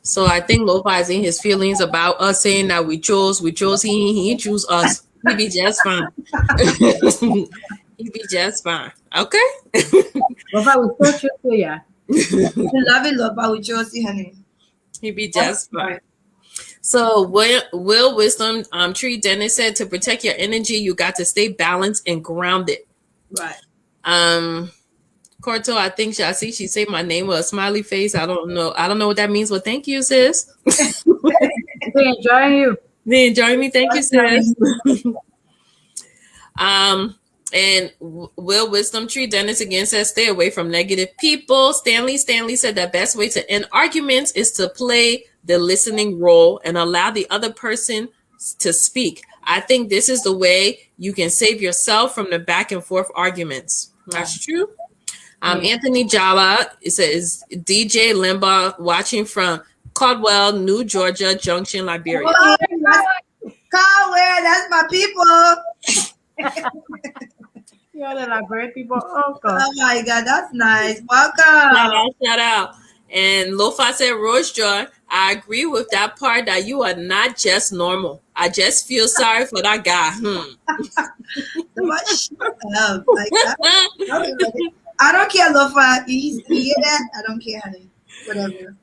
So I think Lofa is in his feelings about us saying that we chose he choose us. He be just fine. He be just fine. Okay. Lofa, we still choose you. We love it, Lofa. We chose you, honey. He be just fine. So Will Wisdom Tree Dennis said to protect your energy, you got to stay balanced and grounded. Right. Corto, I think she said my name with a smiley face. I don't know what that means, but thank you, sis. They enjoying you. They enjoying me. Thank you, sis. And Will Wisdom Tree Dennis again says stay away from negative people. Stanley said the best way to end arguments is to play the listening role and allow the other person to speak. I think this is the way you can save yourself from the back and forth arguments. That's true. Anthony Jala says DJ Limbaugh watching from Caldwell, New Georgia Junction, Liberia. Caldwell, that's my people. You're the Liberian people. Oh my God, that's nice. Welcome. Shout out. And Lofa said, Rose Joy, I agree with that part that you are not just normal. I just feel sorry for that guy. I don't care, Lofa. You hear that? I don't care, honey. Whatever.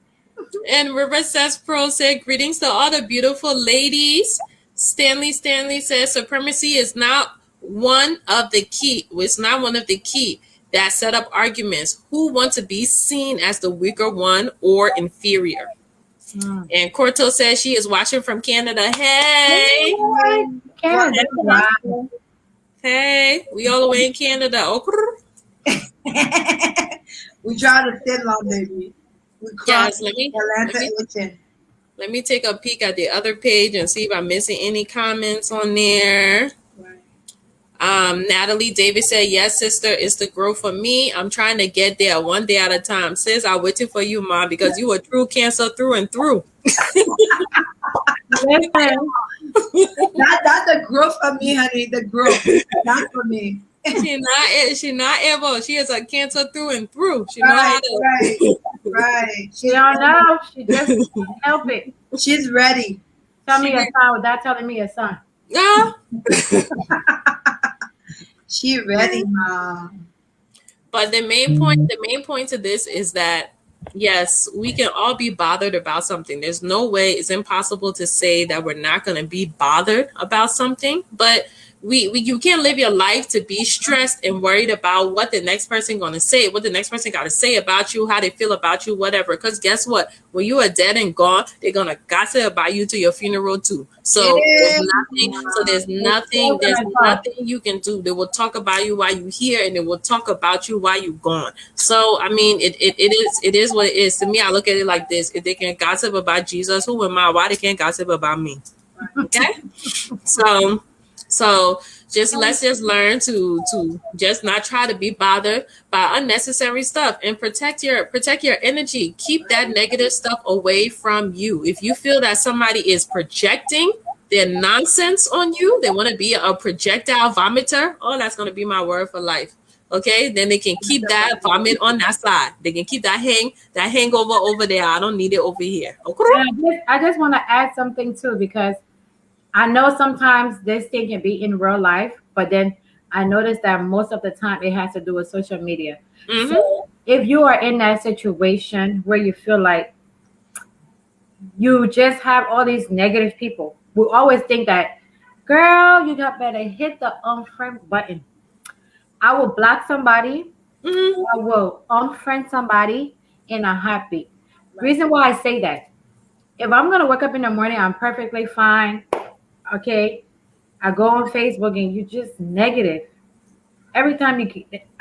And River says, Pro said, greetings to all the beautiful ladies. Stanley says, supremacy is not one of the key. It's not one of the key that set up arguments. Who want to be seen as the weaker one or inferior? Mm. And Corto says she is watching from Canada. Hey. Canada. Wow. Hey. We all the way in Canada. Oh, We try to sit long, baby. We yes, cross let Atlanta Ocean. me take a peek at the other page and see if I'm missing any comments on there. Natalie Davis said, yes, sister, it's the growth for me. I'm trying to get there one day at a time. Sis, I'm waiting for you, Mom, because you a true Cancer through and through. Listen, That's the growth for me, honey. The growth. Not for me. She not able. She is a Cancer through and through. She know how Right, to. right. she don't know. She just can't help it. She's ready. Tell me a son without telling me a son. Yeah. She ready, Mom. But the main point to this is that yes, we can all be bothered about something. There's no way, it's impossible to say that we're not going to be bothered about something, but you can't live your life to be stressed and worried about what the next person going to say, what the next person got to say about you, how they feel about you, whatever. Because guess what? When you are dead and gone, they're going to gossip about you to your funeral too. So there's nothing you can do. They will talk about you while you're here, and they will talk about you while you're gone. So I mean, it is what it is. To me, I look at it like this: if they can gossip about Jesus, who am I? Why they can't gossip about me? Okay, so let's just learn to just not try to be bothered by unnecessary stuff and protect your energy. Keep that negative stuff away from you. If you feel that somebody is projecting their nonsense on you, they want to be a projectile vomiter. Oh, that's going to be my word for life. Okay, then they can keep that vomit on that side. They can keep that hangover over there. I don't need it over here. Okay. And I just want to add something too, because I know sometimes this thing can be in real life, but then I noticed that most of the time it has to do with social media. Mm-hmm. So if you are in that situation where you feel like you just have all these negative people, we always think that, girl, you got better hit the unfriend button. I will block somebody. Mm-hmm. I will unfriend somebody in a heartbeat. Reason why I say that, if I'm going to wake up in the morning, I'm perfectly fine. Okay, I go on Facebook and you just negative. Every time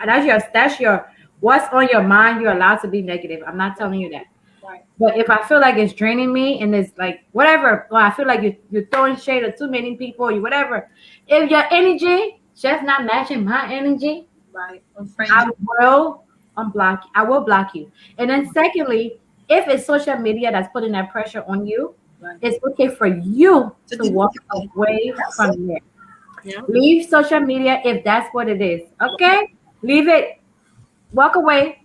that's your what's on your mind, you're allowed to be negative. I'm not telling you that. Right. But if I feel like it's draining me and it's like whatever, or I feel like you're throwing shade at too many people, or whatever. If your energy just not matching my energy, Right. I will unblock. I will block you. And then secondly, if it's social media that's putting that pressure on you, it's okay for you to walk away from there. Yeah. Leave social media if that's what it is. Okay? Leave it. Walk away.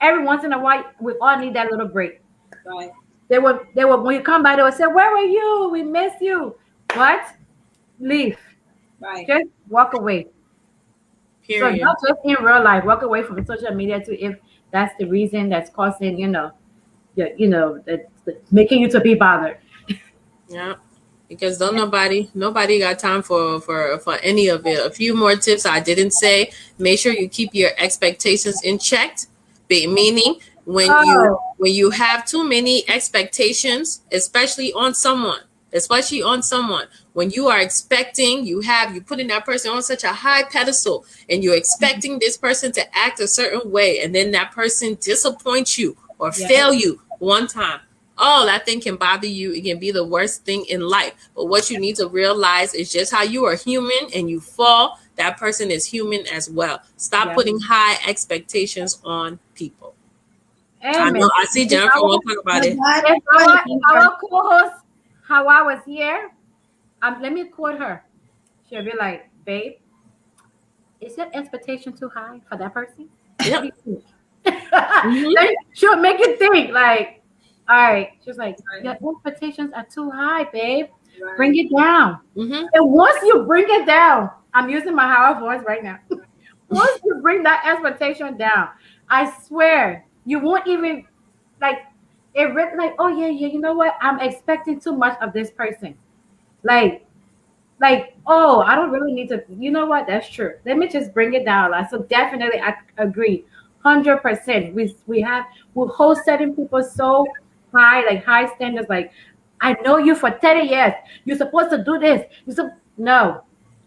Every once in a while, we all need that little break. Right. They will when you come by, they will say, where were you? We missed you. What? Leave. Right. Just walk away. Period. So not just in real life, walk away from social media too if that's the reason that's causing, making you to be bothered. Yeah, because nobody got time for any of it. A few more tips I didn't say. Make sure you keep your expectations in check. Meaning when you have too many expectations, especially on someone, when you are expecting, you putting that person on such a high pedestal, and you're expecting this person to act a certain way, and then that person disappoints you or fail you one time. Oh, that thing can bother you. It can be the worst thing in life. But what you need to realize is just how you are human and you fall, that person is human as well. Stop putting high expectations on people. Amen. I see Jennifer want to talk about it. Our co-host, how I was here, let me quote her. She'll be like, babe, is your expectation too high for that person? Yep. She'll make you think like, all right. She's like, your expectations are too high, babe. Right. Bring it down. Mm-hmm. And once you bring it down, I'm using my higher voice right now. Once you bring that expectation down, I swear you won't even like oh yeah, you know what? I'm expecting too much of this person. Like, oh, I don't really need to, you know what? That's true. Let me just bring it down. So definitely I agree. 100%. We'll hold certain people so high standards. Like, I know you for 30 years. You're supposed to do this. No,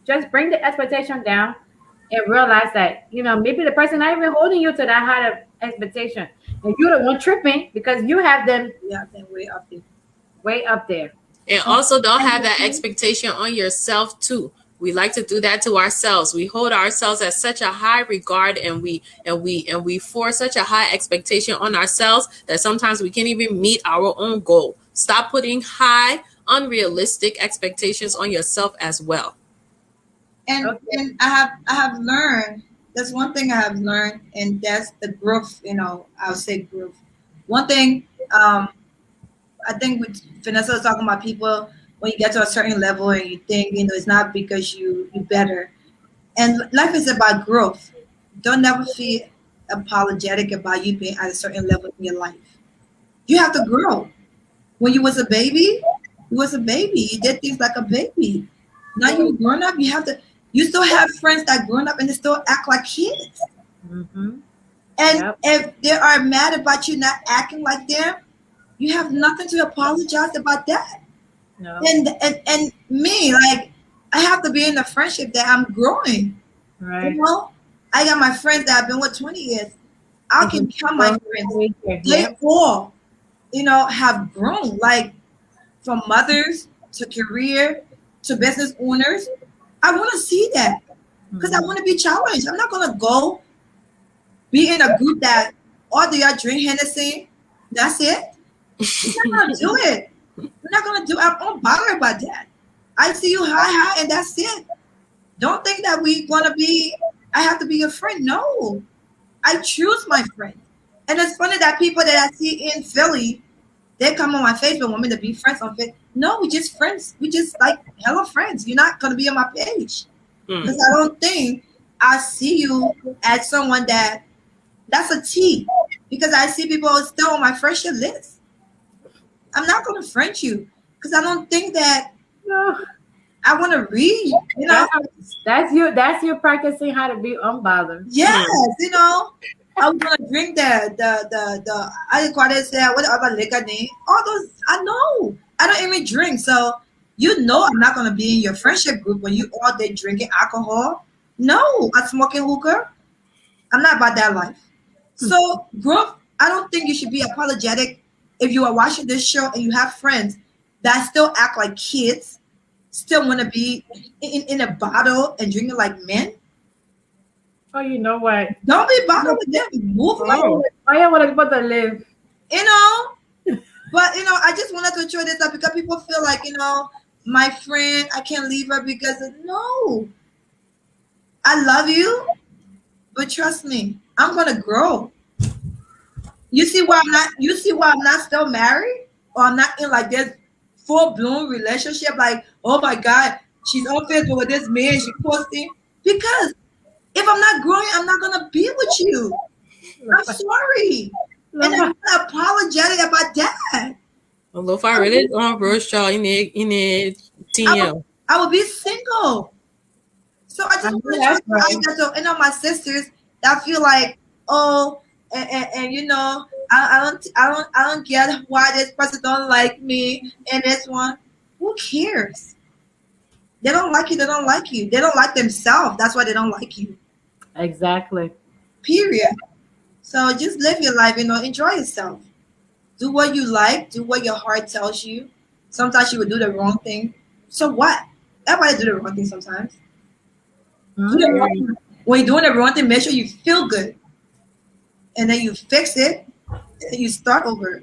just bring the expectation down and realize that, maybe the person not even holding you to that high of expectation. And you're the one tripping because you have them Yeah, then way up there. way up there. And also don't have that expectation on yourself too. We like to do that to ourselves. We hold ourselves at such a high regard, and we force such a high expectation on ourselves that sometimes we can't even meet our own goal. Stop putting high, unrealistic expectations on yourself as well. And I have learned, that's one thing I have learned, and that's the growth. I'll say growth. One thing, I think with Vanessa was talking about people when you get to a certain level and you think, it's not because you better. And life is about growth. Don't never feel apologetic about you being at a certain level in your life. You have to grow. When you was a baby, you was a baby. You did things like a baby. Now you're grown up. You still have friends that grown up and they still act like kids. Mm-hmm. And if they are mad about you not acting like them, you have nothing to apologize about that. No. And me, like, I have to be in a friendship that I'm growing. Right. I got my friends that I've been with 20 years. I can count my friends. They all, have grown, like from mothers to career to business owners. I want to see that because I want to be challenged. I'm not going to go be in a group that all they are drink Hennessy. That's it. We're not going to do it. We're not going to do it. I'm bothered about that. I see you high, and that's it. Don't think that I have to be your friend. No. I choose my friends. And it's funny that people that I see in Philly, they come on my Facebook, want me to be friends on Facebook. No, we just friends. We just like hello friends. You're not going to be on my page. Because I don't think I see you as someone that's a T. Because I see people still on my friendship list. I'm not going to friend you because I don't think that I want to read. That's you practicing how to be unbothered. Yes, I'm gonna drink the I call it what the other liquor name. All those I know. I don't even drink, so I'm not gonna be in your friendship group when you all day drinking alcohol. No, I'm smoking hookah. I'm not about that life. So growth, I don't think you should be apologetic if you are watching this show and you have friends that still act like kids, still want to be in a bottle and drinking like men. Oh, you know what? Don't be bothered with them. Move on. I want to put the live. But I just wanted to show this up because people feel like, my friend, I can't leave her because no. I love you, but trust me, I'm gonna grow. You see why I'm not still married? Or I'm not in like this full-blown relationship, like, oh my God, she's on Facebook with this man, she posting. Because if I'm not growing, I'm not gonna be with you. I'm sorry. And I'm not apologetic about that. Although if I really Rose Jaw in the TM. I would be single. So I just want to my sisters that feel like, oh, and I don't get why this person don't like me and this one. Who cares? They don't like you. They don't like you. They don't like themselves. That's why they don't like you. Exactly. Period. So just live your life. Enjoy yourself. Do what you like. Do what your heart tells you. Sometimes you will do the wrong thing. So what? Everybody do the wrong thing sometimes. When you're doing the wrong thing, make sure you feel good. And then you fix it, and you start over.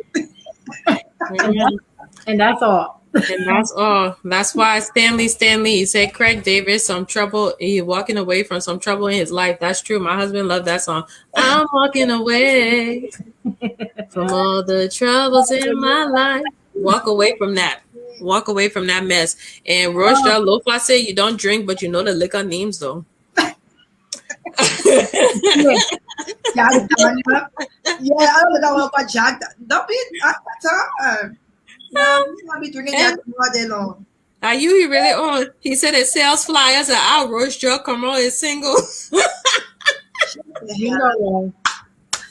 And that's all. And that's all. That's why Stanley said Craig Davis, some trouble. He walking away from some trouble in his life. That's true. My husband loved that song. I'm walking away from all the troubles in my life. Walk away from that. Walk away from that mess. And Rosh Lofa said you don't drink, but you know the liquor names though. Yeah, I don't know about Jack. Don't be at that time. No, I'm not be drinking that all day long. Are you really on? He said it sells flyers at our Roast Joe. Come on, is single. You know,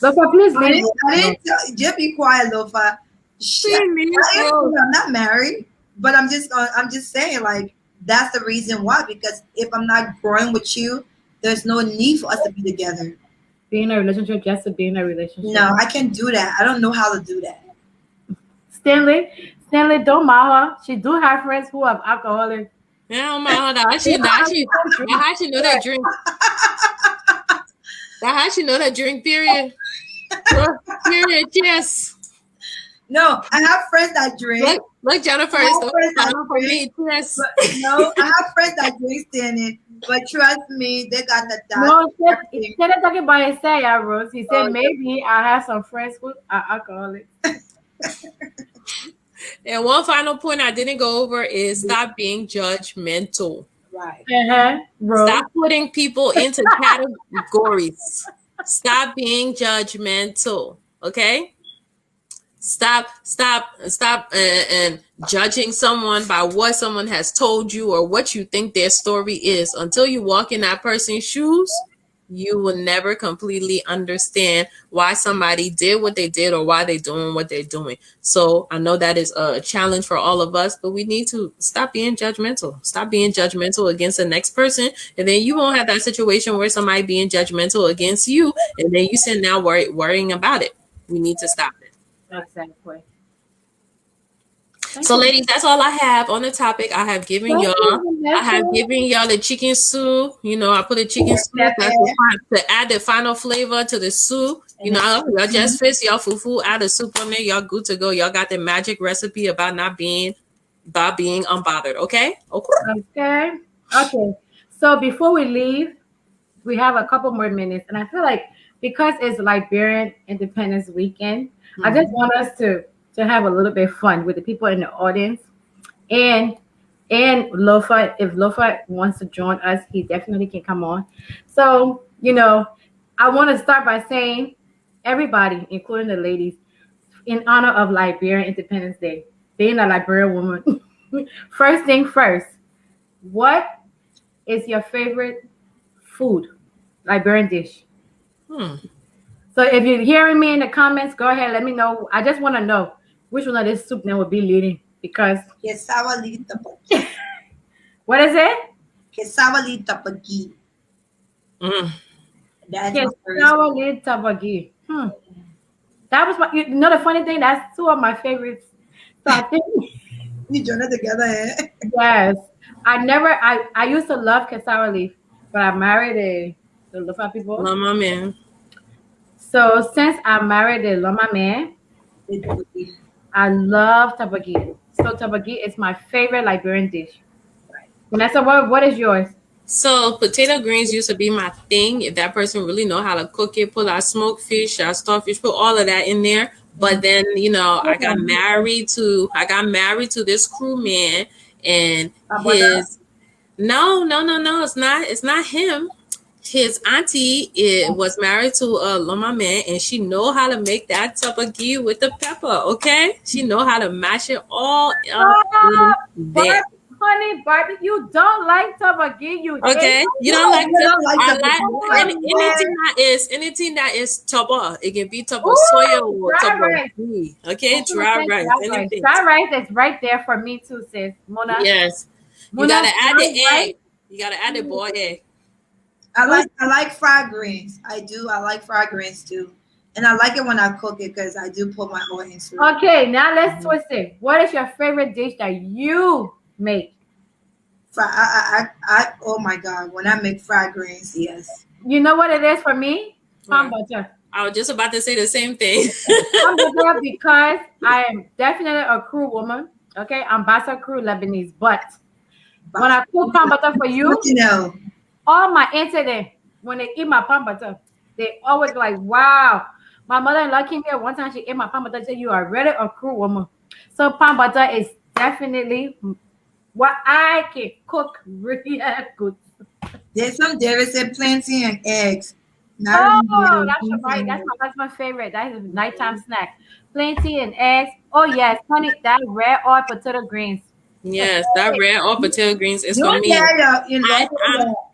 Lofa, please leave. I didn't tell, just be quiet, Lofa. Shit, I'm not married, but I'm just saying, like, that's the reason why. Because if I'm not growing with you, there's no need for us to be together. Be in a relationship just to be in a relationship. No, I can't do that. I don't know how to do that. Stanley, don't mind her. She do have friends who have alcoholic. Yeah, I don't mind her. How she know that drink? How she know that drink? Period. Period. Yes. No, I have friends that drink. Look, Jennifer, it's the for me. Yes. No, I have friends that drink, Stanley. But trust me, they got the doctor. No, instead of talking about himself, Rose, he said maybe I have some friends who are alcoholics. And one final point I didn't go over is stop being judgmental. Right. Stop putting people into categories. Stop being judgmental. Okay? Stop and judging someone by what someone has told you or what you think their story is. Until you walk in that person's shoes, you will never completely understand why somebody did what they did or why they're doing what they're doing. So I know that is a challenge for all of us, but we need to stop being judgmental. Stop being judgmental against the next person. And then you won't have that situation where somebody being judgmental against you. And then you sit now worrying about it. We need to stop it. Exactly. So, ladies, that's all I have on the topic. I have given y'all the chicken soup. You know, I put a chicken soup to add the final flavor to the soup. You know, y'all just fix y'all fufu, add the soup on there. Y'all good to go. Y'all got the magic recipe about being unbothered. Okay. So before we leave, we have a couple more minutes, and I feel like because it's Liberian Independence Weekend, I just want us to have a little bit of fun with the people in the audience, and Lofa. If Lofa wants to join us, he definitely can come on. So, you know, I want to start by saying, everybody, including the ladies, in honor of Liberian Independence Day, being a Liberian woman, first thing first, what is your favorite food, Liberian dish? So if you're hearing me in the comments, go ahead, let me know. I just want to know which one of this soup name will be leading, because what is it? Quesawalita pagi. Quesawalita pagi. That was the funny thing. That's two of my favorites. So I think you join it together, eh? Yes. I used to love cassava leaf, but I married the Lofa people. Loma man. So since I married the Loma man, I love tabagi. So tabagi is my favorite Liberian dish. Vanessa, what is yours? So potato greens used to be my thing. If that person really know how to cook it, put our smoked fish, our starfish, put all of that in there. But then, you know, I got married to this crewman, and his no, it's not him. His auntie was married to a Loma man, and she know how to make that tabagi with the pepper. Okay, she know how to mash it all up in there. Honey, Barbie, you don't like tabagi. You don't like anything that is taba. It can be taba soya or taba ghee. Okay, dry rice. Anything. Dry rice is right there for me too, sis. Mona. Yes, you gotta add the egg. You gotta add the boiled egg. I like fried greens. I do. I like fried greens too. And I like it when I cook it because I do put my oil into it. Okay, now let's twist it. What is your favorite dish that you make? Oh my God, when I make fried greens, yes. You know what it is for me? Palm butter. I was just about to say the same thing. Palm butter, because I am definitely a crew woman. Okay, I'm Bassa crew Lebanese, but when I cook palm butter for you, all my aunties, when they eat my palm butter, they always like, wow. My mother-in-law came here one time, she ate my palm butter, said, you are really a crew woman. So palm butter is definitely what I can cook really good. There's some David said plantain and eggs. That's right. That's my husband's favorite. That is a nighttime snack. Plantain and eggs. Oh yes, honey, that red or potato greens. Yes, that red or potato greens is for me.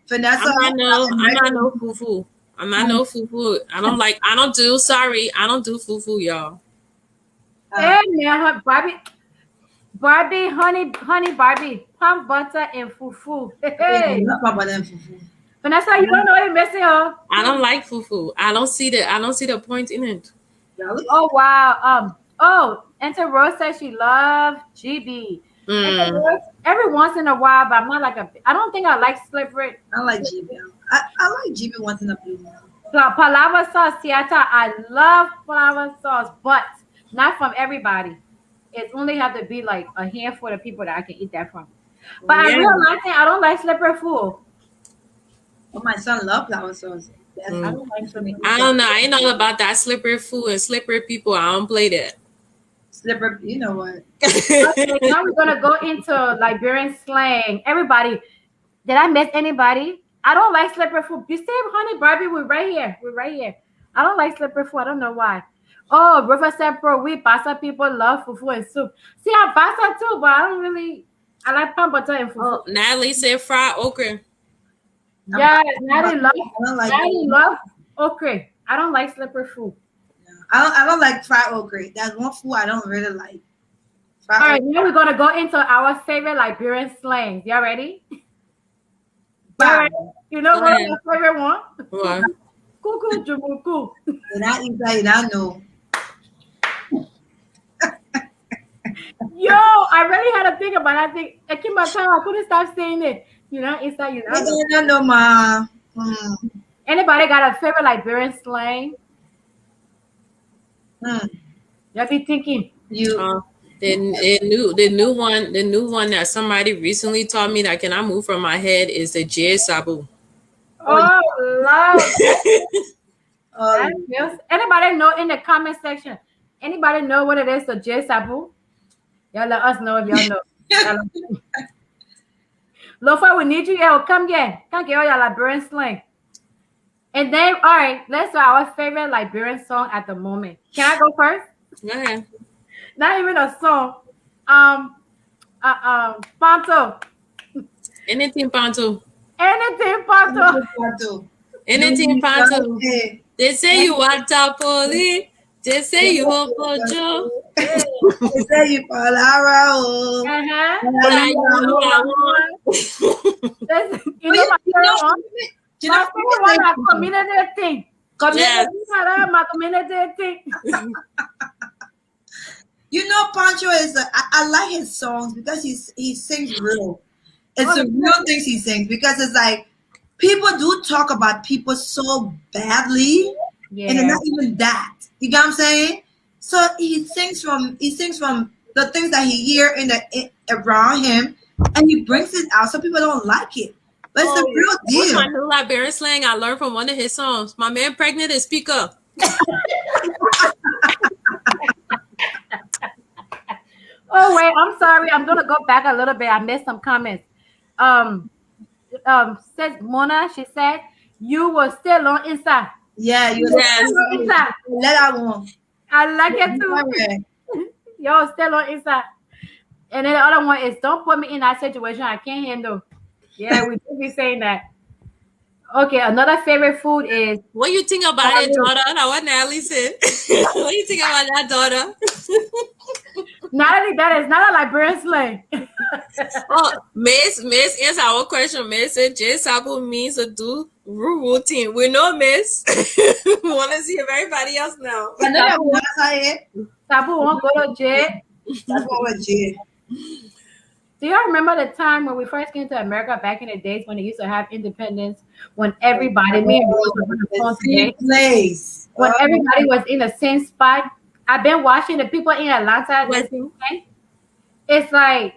Vanessa, I'm not no fufu. I'm not no fufu. I don't do fufu, y'all. Hey man, Barbie, honey Barbie, palm butter and fufu. Hey, Not about them fufu. Vanessa, you don't know what you're missing, huh? I don't like fufu. I don't see the point in it. Really? Oh wow. Enter Rose says she loves GB. Enter Rose, every once in a while, but I'm not like I don't think I like slippery. I like GB. I like GB once in a blue moon. Palava sauce, Tiata. I love palava sauce, but not from everybody. It only have to be like a handful of people that I can eat that from. But I realize I don't like slippery food. Oh, my son loves flower sauce. I don't like slippery. I don't know. I ain't all about that slippery food and slippery people. I don't play that. Slipper, you know what? Okay, now we're gonna go into Liberian slang. Everybody, did I miss anybody? I don't like slippery food. You say, honey, Barbie, we're right here. We're right here. I don't like slippery food. I don't know why. Oh, Riverside Pro, we Basa people love fufu and soup. See, I Basa too, but I don't really. I like pan butter and fufu. Oh, Natalie said fried okra. Yeah, Natalie love okra. Okay, I don't like slippery food. I don't like fried okra. That's one food I don't really like. All right, now we're gonna go into our favorite Liberian slangs. Y'all ready? Y'all ready? You know what my favorite one? What? Cuckoo jumuku. And I eat that, and I know. Yo, I really had to think about it. I think I keep my time. I couldn't stop saying it. You know, inside you know. I know, ma. Anybody got a favorite Liberian slang? Y'all be thinking. You. The new one that somebody recently taught me that cannot move from my head is the J Sabu. Oh, anybody know in the comment section? Anybody know what it is, the J Sabu? Y'all let us know if y'all know. Lofa, we need you. Yo, come get all your Liberian slang. And then, all right, let's do our favorite Liberian song at the moment. Can I go first? Go ahead. Not even a song. Panto. Anything Panto. Anything Panto. Anything Panto. They say you want Tapoli. They say you hope for Joe. They say you for Lara. But I know what I want. You know my favorite one? My favorite one is community thing. Community thing. You know, Pancho is. I like his songs because he sings real. It's the real things he sings because it's like people do talk about people so badly, and they're not even that. You get what I'm saying? So he sings from the things that he hear around him, and he brings it out so people don't like it. But it's the real deal. What's my new Liberian slang I learned from one of his songs? My man pregnant and speak up. Oh wait, I'm sorry. I'm gonna go back a little bit. I missed some comments. Says Mona, she said you were still on inside. Yeah, you were still on inside. Let that one. I like it too. Yo, still on inside. And then the other one is don't put me in that situation I can't handle. Yeah, we do be saying that. Okay, another favorite food is. What you think about it, daughter? Now what Natalie said. What you think about that, daughter? Natalie, that is not a Liberian slang. Oh, Miss, answer our question. Miss said J Sabu means to do routine. We know, Miss. We want to see if everybody else know. Sabu won't go to jail. Sabu won't go to jail. Do y'all remember the time when we first came to America back in the days when they used to have independence, when everybody, me and Rose were in the same place, when everybody was in the same spot? I've been watching the people in Atlanta. It's like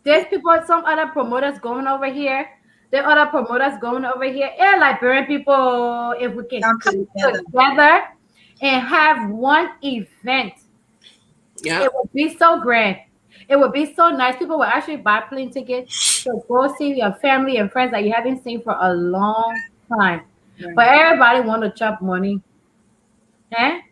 there's people, some other promoters going over here. There are other promoters going over here. And Liberian people, if we can come together and have one event, it would be so grand. It would be so nice. People will actually buy plane tickets to go see your family and friends that you haven't seen for a long time. Right. But everybody want to chop money.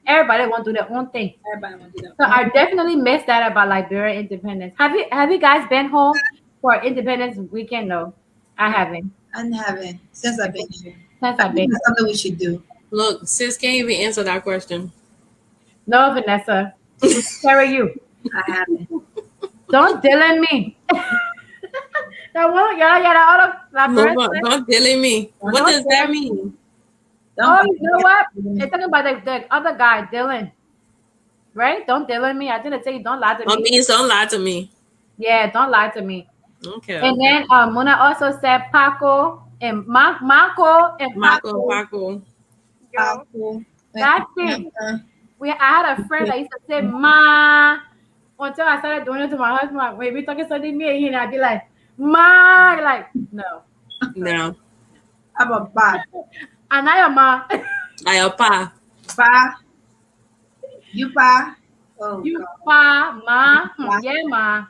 Everybody want to do their own thing. So I definitely miss that about Liberian independence. Have you guys been home for Independence weekend? No, I haven't. I haven't since I've been here. That's something we should do. Look, sis can't even answer that question. No, Vanessa. To carry you. I haven't. Don't Dylan me. That one, la person. Don't delay me. What does that mean? Oh, you know what? They're talking about the other guy, Dylan. Right? Don't Dylan me. I didn't say don't lie to What me. means don't lie to me? Yeah, don't lie to me. Okay. And then Mona also said Paco and Marco and Paco. Paco. Yo, that thing. I had a friend that used to say ma until I started doing it to my husband. When we talking something me and I'd be like, ma, like no. No. I'm a bad. And I am ma. I am pa. Pa. You pa. Oh, You God. pa, ma, Pa. yeah, ma.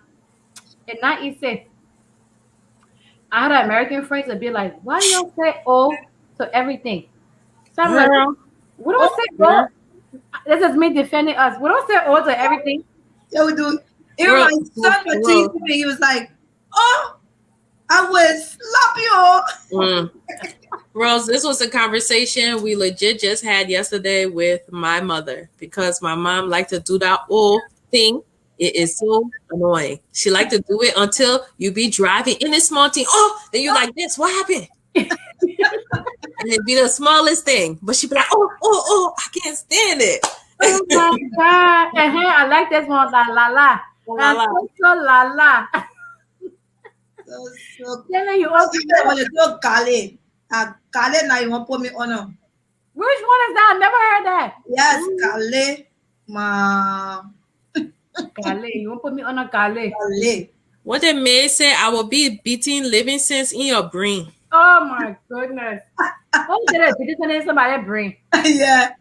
And now he said, I had American friends that be like, why do you say oh to everything? So I'm like, we don't say oh. This is me defending us. We don't say oh to everything. Yeah, we do. Even my son was teasing me. He was like, oh, I would slap you. Rose, this was a conversation we legit just had yesterday with my mother because my mom liked to do that old thing. It is so annoying. She liked to do it until you be driving in a small thing. Oh, then you're like this. What happened? And it'd be the smallest thing. But she'd be like, oh, I can't stand it. Oh my God. I like this one. La la la. La la. La la. So Then you want to do Kale. Kale now you want to put me on. Which one is that? I never heard that. Yes, Kale. Ma. Kale. You want to put me on a Kale. Kale. What the maid say, I will be beating living sense in your brain. Oh my goodness. What did it? Did it somebody brain? Yeah.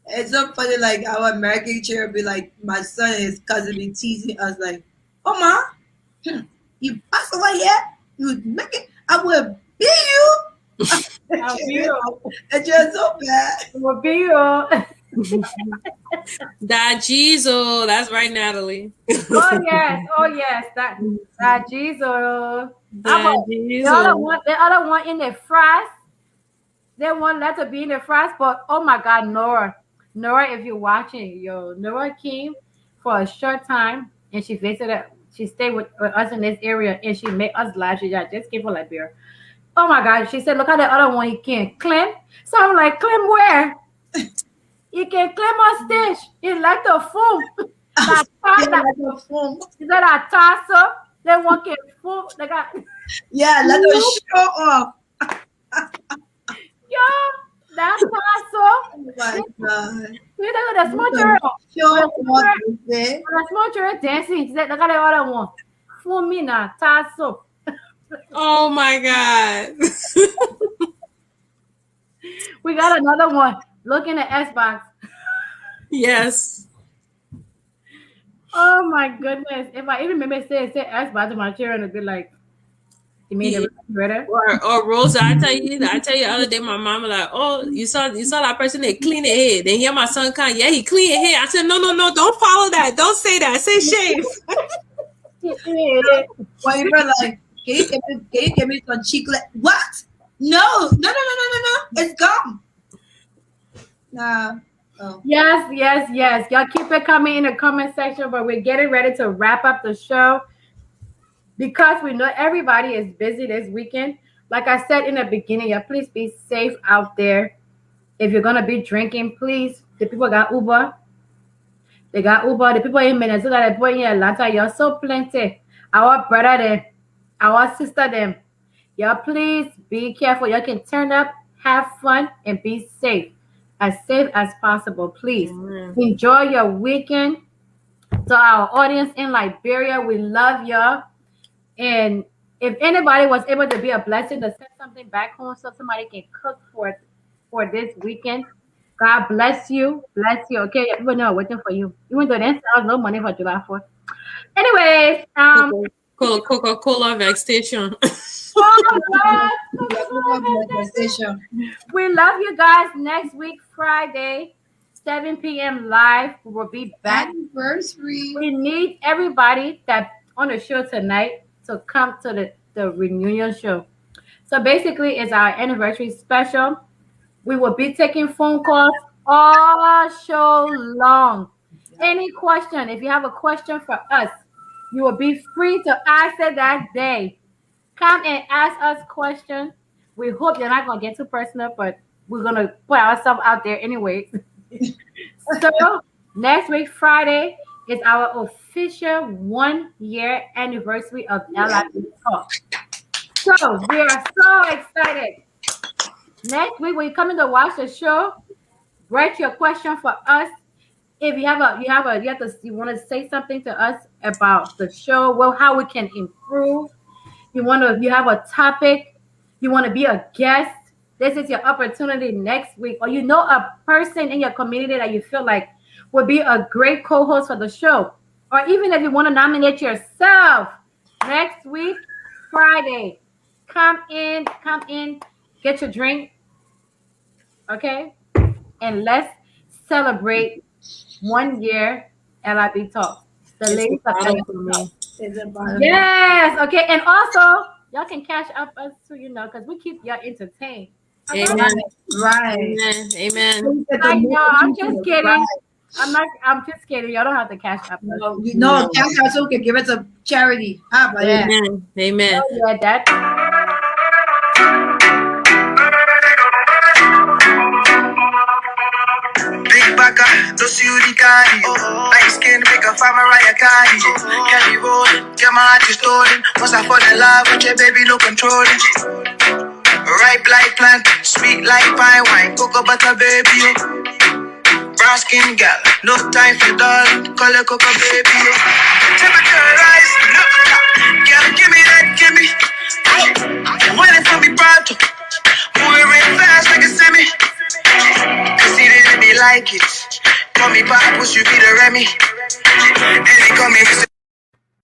It's so funny, like our American teacher be like, my son and his cousin be teasing us like, oh ma, you pass away yet? You make it, I will beat you. I'll beat you. It's just so bad. I will beat you. That Jesus, that's right, Natalie. Oh yes, that Jesus. The other one in the fries. They want that to be in the fries, but oh my God, Nora, if you're watching, Nora came for a short time and she visited. She stayed with us in this area and she made us laugh. She just came for Liberia. Oh my God, she said, look at the other one. He can't climb. So I'm like, climb where? He can climb on stage. It's like the foam. Is that a tassel? They want to foam. They got. Yeah, let them show off. Yo, that's tassel. Oh my God. Look at the small girl. The small girl dancing. She said, look at the other one. Foam me now, tassel. Oh my God. We got another one. Look in the S-box. Yes. Oh my goodness. If I even remember say S-box to my children, it'd be like, you made it better. Or Rosa, I tell you the other day, my mom was like, oh, you saw that person that clean their head. Then hear my son come, yeah, he clean his hair. I said, no, don't follow that. Don't say that. Say shave. Well, you were like, can you give me some chocolate? What? No. It's gone. Nah. Oh. Yes. Y'all keep it coming in the comment section, but we're getting ready to wrap up the show because we know everybody is busy this weekend. Like I said in the beginning, y'all please be safe out there. If you're gonna be drinking, please. The people got Uber. They got Uber. The people in Minnesota, the people in Atlanta, y'all so plenty. Our brother them, our sister them. Y'all please be careful. Y'all can turn up, have fun, and be safe as possible. Please enjoy your weekend. To our audience in Liberia, we love y'all. And if anybody was able to be a blessing to send something back home so somebody can cook for this weekend, God bless you. Okay, people know I'm waiting for you. Even though they sell no money for July 4th. Anyways, Coca-Cola vexation. We love you guys. Next week, Friday, 7 p.m. live. We will be back. Anniversary. We need everybody that's on the show tonight to come to the reunion show. So basically, it's our anniversary special. We will be taking phone calls all show long. Any question, if you have a question for us, you will be free to ask it that day. Come and ask us questions. We hope you're not going to get too personal, but we're going to put ourselves out there anyway. So, next week, Friday, is our official 1 year anniversary of LIB Talk. So, we are so excited. Next week, when you come in to watch the show, write your question for us. If you you want to say something to us about the show, well, how we can improve. You have a topic, you want to be a guest. This is your opportunity next week. Or you know a person in your community that you feel like would be a great co-host for the show. Or even if you want to nominate yourself next week, Friday, come in, get your drink, okay? And let's celebrate 1 year LIB Talk. The ladies of LIB. Yes, okay. And also, y'all can cash up us too, because we keep y'all entertained. Amen. Right. Amen. I know, I'm just kidding. I'm just kidding. Y'all don't have to cash up us. No, cash out so we can give it to charity. How about that? Amen. Amen. Oh, yeah, that. Big baka, those you the cardio. Light skin, make a farmer Mariah cardio. Carry rolling, get my heart stolen. Once I fall in love with your baby, no controlling. Ripe like plant, sweet like pine wine, cocoa butter baby. Brown skin gal, no time for darling, call it cocoa baby. Temperature rise, look up, girl, give me that, give me. Waiting for me, pronto. Moving real fast like a semi. Cause see they let me like it. Call me Papoose, you be the Remy.